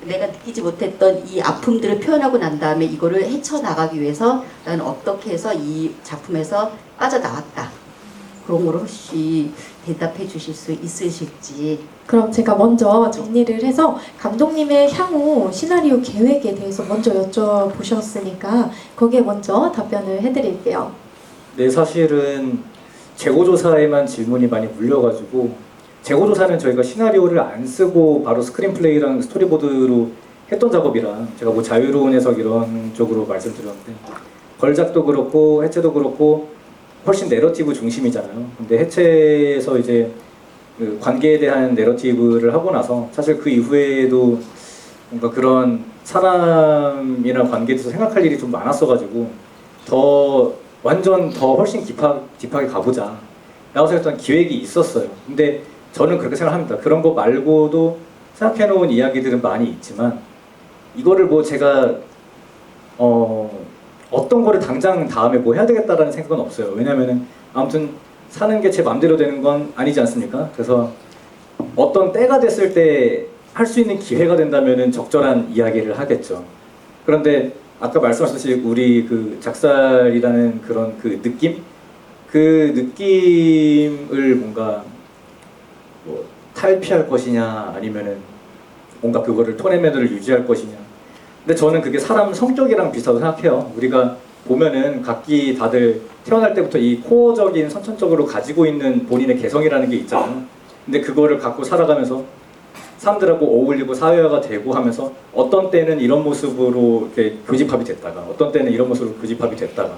내가 느끼지 못했던 이 아픔들을 표현하고 난 다음에 이거를 헤쳐나가기 위해서 나는 어떻게 해서 이 작품에서 빠져나왔다. 그런 걸 혹시 대답해 주실 수 있으실지. 그럼 제가 먼저 정리를 해서 감독님의 향후 시나리오 계획에 대해서 먼저 여쭤보셨으니까 거기에 먼저 답변을 해드릴게요. 네, 사실은 재고조사에만 질문이 많이 물려가지고, 재고조사는 저희가 시나리오를 안 쓰고 바로 스크린플레이랑 스토리보드로 했던 작업이라 제가 뭐 자유로운 해석 이런 쪽으로 말씀드렸는데, 걸작도 그렇고 해체도 그렇고 훨씬 내러티브 중심이잖아요. 근데 해체에서 이제 그 관계에 대한 내러티브를 하고 나서 사실 그 이후에도 뭔가 그런 사람이나 관계에 대해서 생각할 일이 좀 많았어가지고 더 훨씬 딥하게 가보자 라고 생각했던 기획이 있었어요. 근데 저는 그렇게 생각합니다. 그런 거 말고도 생각해놓은 이야기들은 많이 있지만, 이거를 뭐 제가 어떤 거를 당장 다음에 뭐 해야 되겠다라는 생각은 없어요. 왜냐면은 아무튼 사는 게 제 마음대로 되는 건 아니지 않습니까? 그래서 어떤 때가 됐을 때 할 수 있는 기회가 된다면은 적절한 이야기를 하겠죠. 그런데 아까 말씀하셨듯이 우리 그 작살이라는 그런 그 느낌을 뭔가 뭐 탈피할 것이냐 아니면은 뭔가 그거를 톤의 매너를 유지할 것이냐. 근데 저는 그게 사람 성격이랑 비슷하다고 생각해요. 우리가 보면은 각기 다들 태어날 때부터 이 코어적인 선천적으로 가지고 있는 본인의 개성이라는 게 있잖아요. 근데 그거를 갖고 살아가면서 사람들하고 어울리고 사회화가 되고 하면서 어떤 때는 이런 모습으로 이렇게 교집합이 됐다가 어떤 때는 이런 모습으로 교집합이 됐다가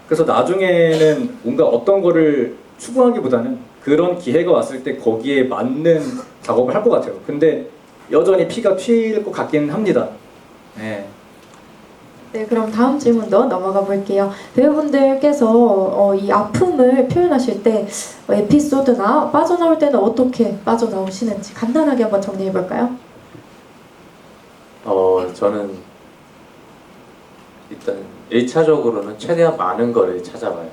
그래서 나중에는 뭔가 어떤 거를 추구하기보다는 그런 기회가 왔을 때 거기에 맞는 작업을 할 것 같아요. 근데 여전히 피가 튈 것 같긴 합니다. 네. 네, 그럼 다음 질문도 넘어가 볼게요. 배우분들께서 이 아픔을 표현하실 때 에피소드나 빠져나올 때는 어떻게 빠져나오시는지 간단하게 한번 정리해 볼까요? 저는 일단 1차적으로는 최대한 많은 거를 찾아봐요.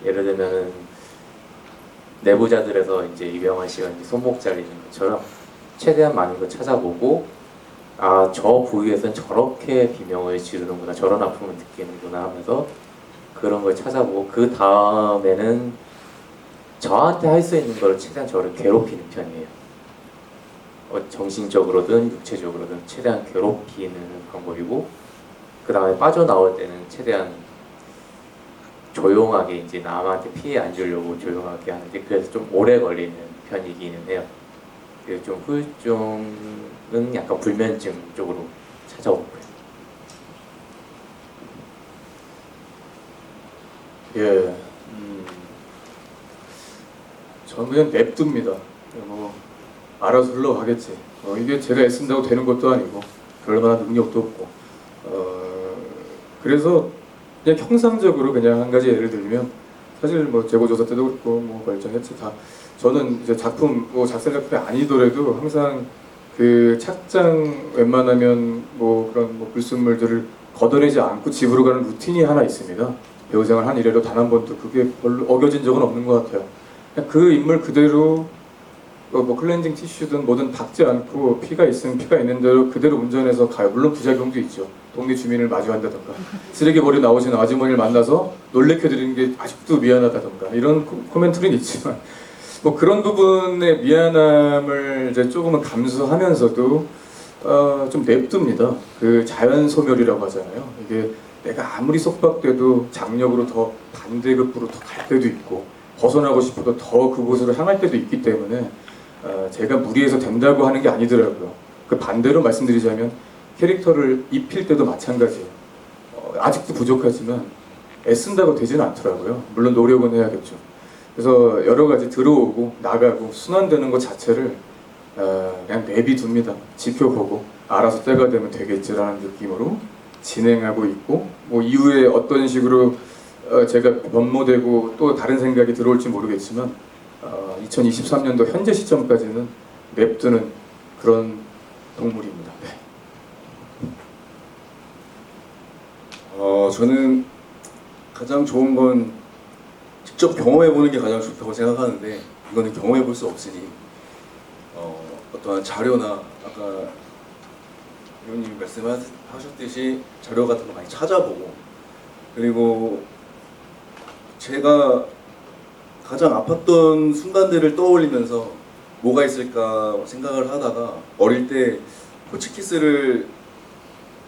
예를 들면은 내부자들에서 이제 이병헌 씨가 이제 손목 잘리는 것처럼 최대한 많은 걸 찾아보고 아, 저 부위에서는 저렇게 비명을 지르는구나, 저런 아픔을 느끼는구나 하면서 그런 걸 찾아보고 그 다음에는 저한테 할 수 있는 걸 최대한 저를 괴롭히는 편이에요. 정신적으로든 육체적으로든 최대한 괴롭히는 방법이고 그 다음에 빠져나올 때는 최대한 조용하게 이제 남한테 피해 안 주려고 조용하게 하는데 그래서 좀 오래 걸리는 편이기는 해요. 그래서 좀 후유증은 약간 불면증 쪽으로 찾아오고요. 예, 저는 그냥 냅둡니다. 뭐 알아서 흘러가겠지. 이게 제가 애쓴다고 되는 것도 아니고 그럴 만한 능력도 없고 그래서 그냥 형상적으로 그냥 한 가지 예를 들면 사실 뭐 재고조사 때도 그렇고 뭐 결정했지 다 저는 이제 작품 뭐 작살 작품이 아니더라도 항상 그 착장 웬만하면 뭐 그런 뭐 불순물들을 걷어내지 않고 집으로 가는 루틴이 하나 있습니다. 배우생활 한 이래로 단 한 번도 그게 별로 어겨진 적은 없는 것 같아요. 그냥 그 인물 그대로 뭐 클렌징 티슈든 뭐든 닦지 않고 피가 있으면 피가 있는 대로 그대로 운전해서 가요. 물론 부작용도 있죠. 동네 주민을 마주한다던가 쓰레기 버리고 나오시는 아주머니를 만나서 놀래켜드리는 게 아직도 미안하다던가 이런 코멘트는 있지만 뭐 그런 부분의 미안함을 이제 조금은 감수하면서도 좀 냅둡니다. 그 자연 소멸이라고 하잖아요. 이게 내가 아무리 속박돼도 장력으로 더 반대급부로 더 갈 때도 있고 벗어나고 싶어도 더 그곳으로 향할 때도 있기 때문에 제가 무리해서 된다고 하는 게 아니더라고요. 그 반대로 말씀드리자면 캐릭터를 입힐 때도 마찬가지예요. 아직도 부족하지만 애쓴다고 되지는 않더라고요. 물론 노력은 해야겠죠. 그래서 여러 가지 들어오고 나가고 순환되는 것 자체를 그냥 내비둡니다. 지켜보고 알아서 때가 되면 되겠지라는 느낌으로 진행하고 있고 뭐 이후에 어떤 식으로 제가 변모되고 또 다른 생각이 들어올지 모르겠지만 2023년도 현재 시점까지는 냅두는 그런 동물입니다. 네. 저는 가장 좋은 건 직접 경험해보는 게 가장 좋다고 생각하는데 이거는 경험해볼 수 없으니 어떠한 자료나 아까 의원님이 말씀하셨듯이 자료 같은 거 많이 찾아보고 그리고 제가 가장 아팠던 순간들을 떠올리면서 뭐가 있을까 생각을 하다가 어릴 때 호치키스를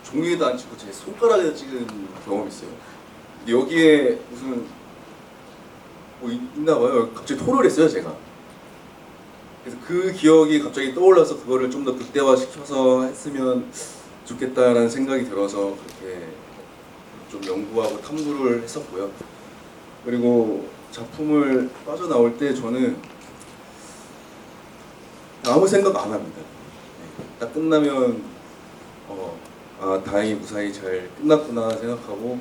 종이에도 안 찍고 제 손가락에 찍은 경험이 있어요. 근데 여기에 무슨 뭐 있나 봐요. 갑자기 토를 했어요 제가. 그래서 그 기억이 갑자기 떠올라서 그거를 좀 더 극대화시켜서 했으면 좋겠다라는 생각이 들어서 그렇게 좀 연구하고 탐구를 했었고요. 그리고 작품을 빠져나올 때 저는 아무 생각 안 합니다. 딱 끝나면 다행히 무사히 잘 끝났구나 생각하고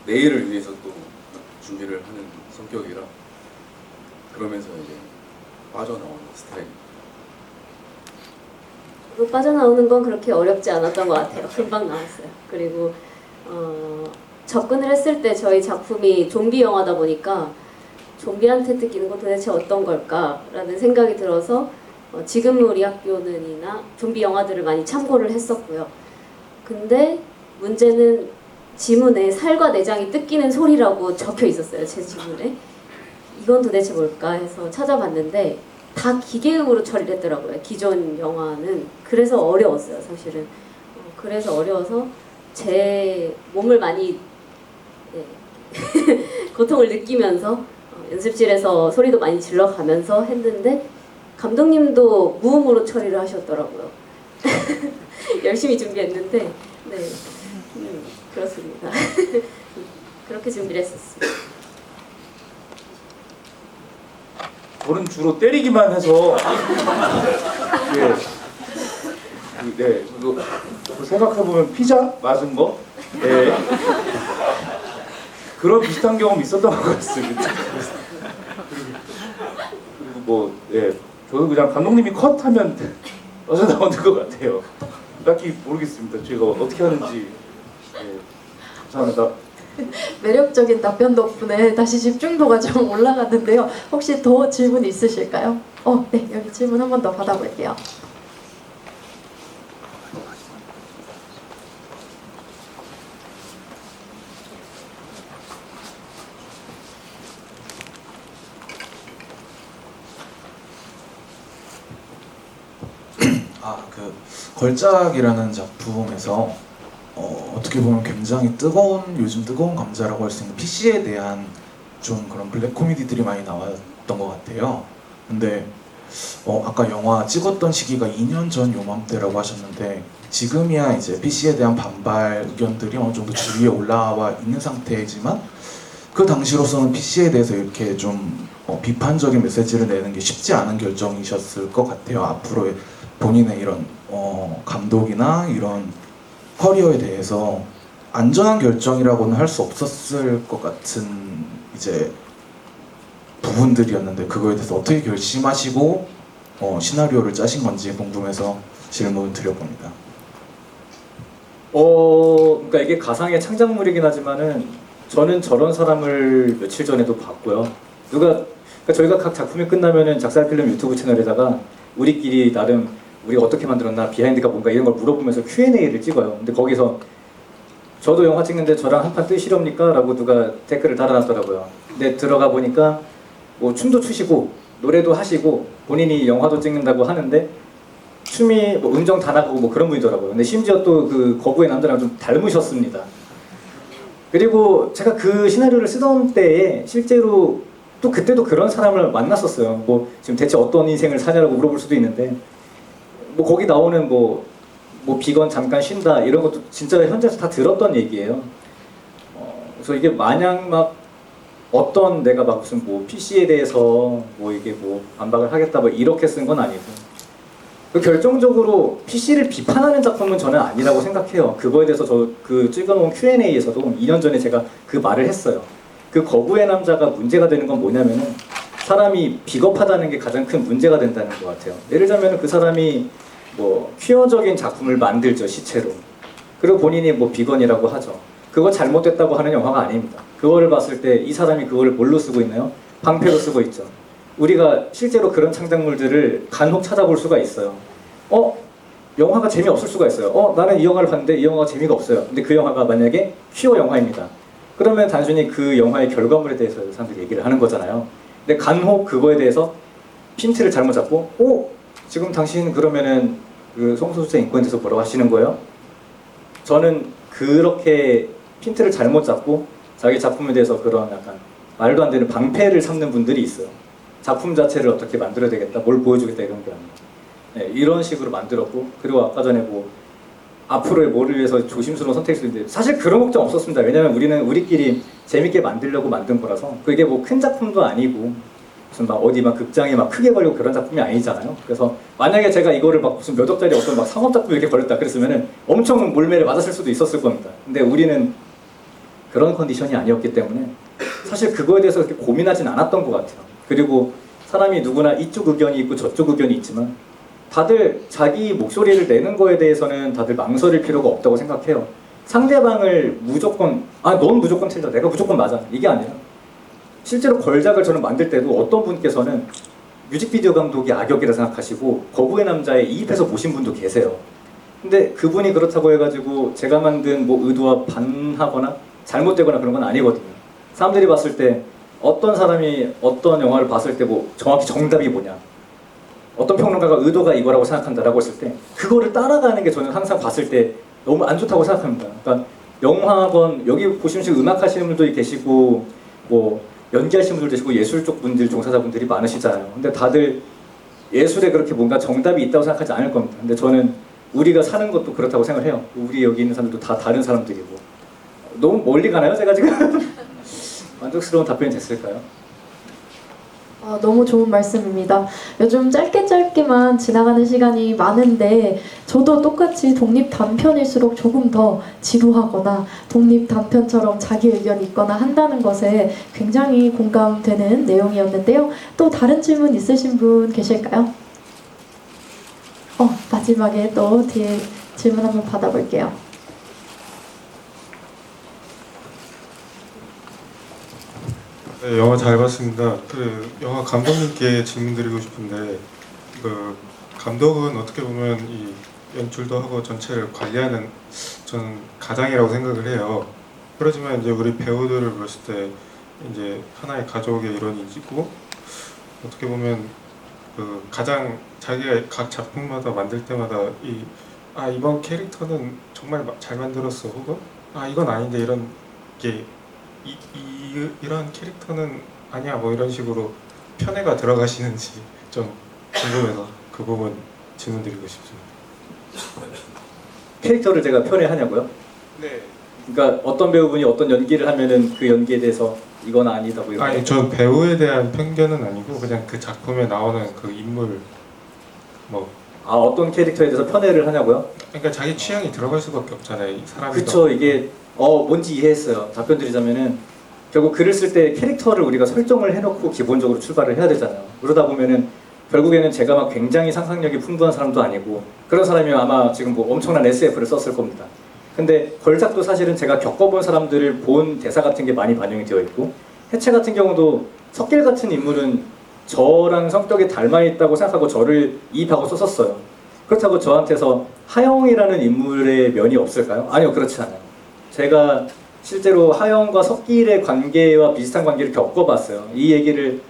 내일을 위해서 또 준비를 하는 성격이라 그러면서 이제 빠져나오는 스타일입니다. 빠져나오는 건 그렇게 어렵지 않았던 것 같아요. 금방 나왔어요. 그리고 접근을 했을 때 저희 작품이 좀비 영화다 보니까 좀비한테 뜯기는 건 도대체 어떤 걸까라는 생각이 들어서 지금 우리 학교는이나 좀비 영화들을 많이 참고를 했었고요. 근데 문제는 지문에 살과 내장이 뜯기는 소리라고 적혀 있었어요. 제 지문에. 이건 도대체 뭘까 해서 찾아봤는데 다 기계음으로 처리를 했더라고요. 기존 영화는. 그래서 어려웠어요. 사실은. 그래서 어려워서 제 몸을 많이 고통을 느끼면서 연습실에서 소리도 많이 질러가면서 했는데 감독님도 무음으로 처리를 하셨더라고요. 열심히 준비했는데 네, 그렇습니다. 그렇게 준비를 했었습니다. 저는 주로 때리기만 해서 생각해보면 피자 맞은 거 그런 비슷한 경험이 있었던 것 같습니다. 그리고 저도 그냥 감독님이 컷하면 어서 나오는 것 같아요. 딱히 모르겠습니다. 제가 어떻게 하는지. 감사합니다. 매력적인 답변 덕분에 다시 집중도가 좀 올라갔는데요. 혹시 더 질문 있으실까요? 네, 여기 질문 한 번 더 받아볼게요. 걸작이라는 작품에서 어떻게 보면 굉장히 요즘 뜨거운 감자라고 할 수 있는 PC에 대한 좀 그런 블랙 코미디들이 많이 나왔던 것 같아요. 근데 아까 영화 찍었던 시기가 2년 전 요맘때라고 하셨는데 지금이야 이제 PC에 대한 반발 의견들이 어느 정도 주위에 올라와 있는 상태이지만 그 당시로서는 PC에 대해서 이렇게 좀 비판적인 메시지를 내는 게 쉽지 않은 결정이셨을 것 같아요. 앞으로의 본인의 이런 감독이나 이런 커리어에 대해서 안전한 결정이라고는 할 수 없었을 것 같은 이제 부분들이었는데 그거에 대해서 어떻게 결심하시고 시나리오를 짜신 건지 궁금해서 질문을 드려봅니다. 그러니까 이게 가상의 창작물이긴 하지만은 저는 저런 사람을 며칠 전에도 봤고요. 그러니까 저희가 각 작품이 끝나면은 작살필름 유튜브 채널에다가 우리끼리 나름 우리가 어떻게 만들었나, 비하인드가 뭔가 이런 걸 물어보면서 Q&A를 찍어요. 근데 거기서 저도 영화 찍는데 저랑 한판 뜨시렵니까? 라고 누가 댓글을 달아놨더라고요. 근데 들어가 보니까 뭐 춤도 추시고 노래도 하시고 본인이 영화도 찍는다고 하는데 춤이 뭐 음정 다 나가고 뭐 그런 분이더라고요. 근데 심지어 또 그 거부의 남자랑 좀 닮으셨습니다. 그리고 제가 그 시나리오를 쓰던 때에 실제로 또 그때도 그런 사람을 만났었어요. 뭐 지금 대체 어떤 인생을 사냐라고 물어볼 수도 있는데 뭐 거기 나오는 뭐 비건 잠깐 쉰다 이런 것도 진짜 현장에서 다 들었던 얘기예요. 그래서 이게 마냥 막 어떤 내가 막 무슨 뭐 PC에 대해서 뭐 이게 뭐 반박을 하겠다 뭐 이렇게 쓴 건 아니고 결정적으로 PC를 비판하는 작품은 저는 아니라고 생각해요. 그거에 대해서 저 그 찍어놓은 Q&A에서도 2년 전에 제가 그 말을 했어요. 그 거부의 남자가 문제가 되는 건 뭐냐면은 사람이 비겁하다는 게 가장 큰 문제가 된다는 것 같아요. 예를 들면 그 사람이 뭐 퀴어적인 작품을 만들죠, 시체로. 그리고 본인이 뭐 비건이라고 하죠. 그거 잘못됐다고 하는 영화가 아닙니다. 그거를 봤을 때 이 사람이 그거를 뭘로 쓰고 있나요? 방패로 쓰고 있죠. 우리가 실제로 그런 창작물들을 간혹 찾아볼 수가 있어요. 영화가 재미없을 수가 있어요. 나는 이 영화를 봤는데 이 영화가 재미가 없어요. 근데 그 영화가 만약에 퀴어 영화입니다. 그러면 단순히 그 영화의 결과물에 대해서 사람들이 얘기를 하는 거잖아요. 근데 간혹 그거에 대해서 핀트를 잘못 잡고 지금 당신 그러면은 그 성소수자 인권에 대해서 뭐라고 하시는 거예요? 저는 그렇게 핀트를 잘못 잡고 자기 작품에 대해서 그런 약간 말도 안 되는 방패를 삼는 분들이 있어요. 작품 자체를 어떻게 만들어야 되겠다, 뭘 보여주겠다 이런 게 아니에요. 네, 이런 식으로 만들었고 그리고 아까 전에 뭐 앞으로의 뭐를 위해서 조심스러운 선택일 수 있는데 사실 그런 걱정 없었습니다. 왜냐면 우리는 우리끼리 재밌게 만들려고 만든 거라서 그게 뭐 큰 작품도 아니고 무슨 막 어디 막 극장에 막 크게 걸리고 그런 작품이 아니잖아요. 그래서 만약에 제가 이거를 막 무슨 몇 억짜리 어떤 막 상업 작품 이렇게 걸렸다 그랬으면은 엄청 몰매를 맞았을 수도 있었을 겁니다. 근데 우리는 그런 컨디션이 아니었기 때문에 사실 그거에 대해서 그렇게 고민하진 않았던 것 같아요. 그리고 사람이 누구나 이쪽 의견이 있고 저쪽 의견이 있지만 다들 자기 목소리를 내는 거에 대해서는 다들 망설일 필요가 없다고 생각해요. 상대방을 무조건 넌 무조건 틀려, 내가 무조건 맞아, 이게 아니라 실제로 걸작을 저는 만들 때도 어떤 분께서는 뮤직비디오 감독이 악역이라 생각하시고 거부의 남자에 이입해서 보신 분도 계세요. 근데 그분이 그렇다고 해가지고 제가 만든 뭐 의도와 반하거나 잘못되거나 그런 건 아니거든요. 사람들이 봤을 때 어떤 사람이 어떤 영화를 봤을 때 뭐 정확히 정답이 뭐냐, 어떤 평론가가 의도가 이거라고 생각한다라고 했을 때 그거를 따라가는 게 저는 항상 봤을 때 너무 안 좋다고 생각합니다. 그러니까 영화학원, 여기 보시면 지금 음악 하시는 분들이 계시고 뭐 연기하시는 분들도 계시고 예술 쪽 분들, 종사자분들이 많으시잖아요. 근데 다들 예술에 그렇게 뭔가 정답이 있다고 생각하지 않을 겁니다. 근데 저는 우리가 사는 것도 그렇다고 생각을 해요. 우리 여기 있는 사람들도 다 다른 사람들이고. 너무 멀리 가나요, 제가 지금? 만족스러운 답변이 됐을까요? 너무 좋은 말씀입니다. 요즘 짧게만 지나가는 시간이 많은데 저도 똑같이 독립 단편일수록 조금 더 지루하거나 독립 단편처럼 자기 의견이 있거나 한다는 것에 굉장히 공감되는 내용이었는데요. 또 다른 질문 있으신 분 계실까요? 마지막에 또 뒤에 질문 한번 받아볼게요. 네, 영화 잘 봤습니다. 영화 감독님께 질문드리고 싶은데, 감독은 어떻게 보면 이 연출도 하고 전체를 관리하는 저는 가장이라고 생각을 해요. 그렇지만 이제 우리 배우들을 봤을 때 이제 하나의 가족의 일원이고, 어떻게 보면 가장 자기가 각 작품마다 만들 때마다 이번 캐릭터는 정말 잘 만들었어, 혹은 이건 아닌데 이런 게 이런 캐릭터는 아니야, 뭐 이런 식으로 편애가 들어가시는지 좀 궁금해서 그 부분 질문드리고 싶습니다. 캐릭터를 제가 편애하냐고요? 네. 그러니까 어떤 배우분이 어떤 연기를 하면은 그 연기에 대해서 이건 아니다 뭐 이런. 아니, 전 배우에 대한 편견은 아니고 그냥 그 작품에 나오는 그 인물 어떤 캐릭터에 대해서 편애를 하냐고요? 그러니까 자기 취향이 들어갈 수밖에 없잖아요, 이 사람이. 그쵸. 이게 뭔지 이해했어요. 답변 드리자면은 결국 글을 쓸 때 캐릭터를 우리가 설정을 해놓고 기본적으로 출발을 해야 되잖아요. 그러다 보면은 결국에는 제가 막 굉장히 상상력이 풍부한 사람도 아니고 그런 사람이면 아마 지금 뭐 엄청난 SF를 썼을 겁니다. 근데 걸작도 사실은 제가 겪어본 사람들을 본 대사 같은 게 많이 반영이 되어 있고, 해체 같은 경우도 석길 같은 인물은 저랑 성격이 닮아 있다고 생각하고 저를 이입하고 썼었어요. 그렇다고 저한테서 하영이라는 인물의 면이 없을까요? 아니요, 그렇지 않아요. 제가 실제로 하영과 석길의 관계와 비슷한 관계를 겪어봤어요. 이 얘기를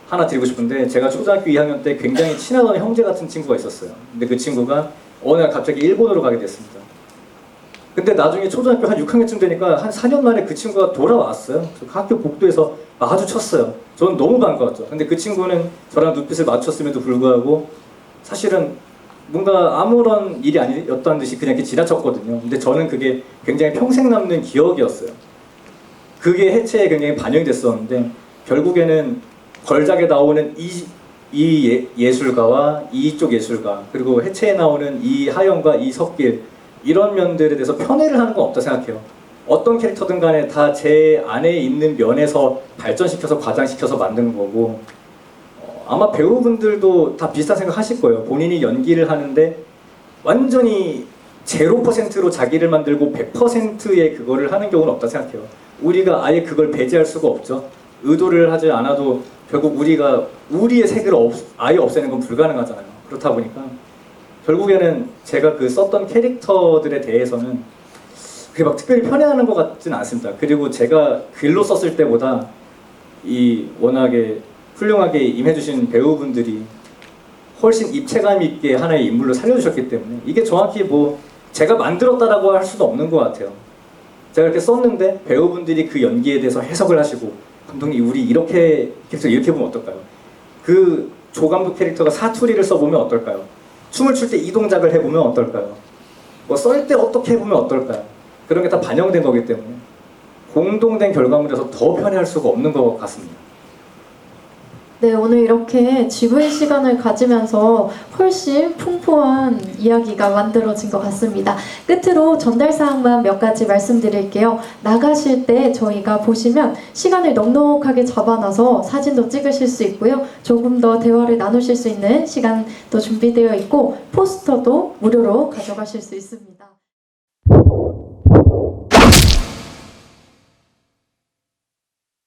하나 드리고 싶은데, 제가 초등학교 2학년 때 굉장히 친하던 형제 같은 친구가 있었어요. 근데 그 친구가 어느 날 갑자기 일본으로 가게 됐습니다. 근데 나중에 초등학교 한 6학년쯤 되니까 한 4년 만에 그 친구가 돌아왔어요. 그 학교 복도에서 마주쳤어요. 저는 너무 반가웠죠. 근데 그 친구는 저랑 눈빛을 맞췄음에도 불구하고 사실은 뭔가 아무런 일이 아니었다는 듯이 그냥 이렇게 지나쳤거든요. 근데 저는 그게 굉장히 평생 남는 기억이었어요. 그게 해체에 굉장히 반영이 됐었는데, 결국에는 걸작에 나오는 이 예술가와 이쪽 예술가, 그리고 해체에 나오는 이 하영과 이 석길, 이런 면들에 대해서 편애를 하는 건 없다 생각해요. 어떤 캐릭터든 간에 다 제 안에 있는 면에서 발전시켜서 과장시켜서 만든 거고, 아마 배우분들도 다 비슷한 생각 하실 거예요. 본인이 연기를 하는데 완전히 0%로 자기를 만들고 100%의 그거를 하는 경우는 없다 생각해요. 우리가 아예 그걸 배제할 수가 없죠. 의도를 하지 않아도 결국 우리가 우리의 색을 아예 없애는 건 불가능하잖아요. 그렇다 보니까 결국에는 제가 그 썼던 캐릭터들에 대해서는 그게 막 특별히 편애하는 것 같지는 않습니다. 그리고 제가 글로 썼을 때보다 이 워낙에 훌륭하게 임해주신 배우분들이 훨씬 입체감 있게 하나의 인물로 살려주셨기 때문에 이게 정확히 뭐 제가 만들었다라고 할 수도 없는 것 같아요. 제가 이렇게 썼는데 배우분들이 그 연기에 대해서 해석을 하시고, 감독님 우리 이렇게 캐릭터 이렇게 보면 어떨까요? 그 조감독 캐릭터가 사투리를 써보면 어떨까요? 춤을 출 때 이 동작을 해보면 어떨까요? 뭐 썰 때 어떻게 해보면 어떨까요? 그런 게 다 반영된 거기 때문에 공동된 결과물에서 더 편애할 수가 없는 것 같습니다. 네, 오늘 이렇게 GV 시간을 가지면서 훨씬 풍부한 이야기가 만들어진 것 같습니다. 끝으로 전달사항만 몇 가지 말씀드릴게요. 나가실 때 저희가 보시면 시간을 넉넉하게 잡아놔서 사진도 찍으실 수 있고요. 조금 더 대화를 나누실 수 있는 시간도 준비되어 있고 포스터도 무료로 가져가실 수 있습니다.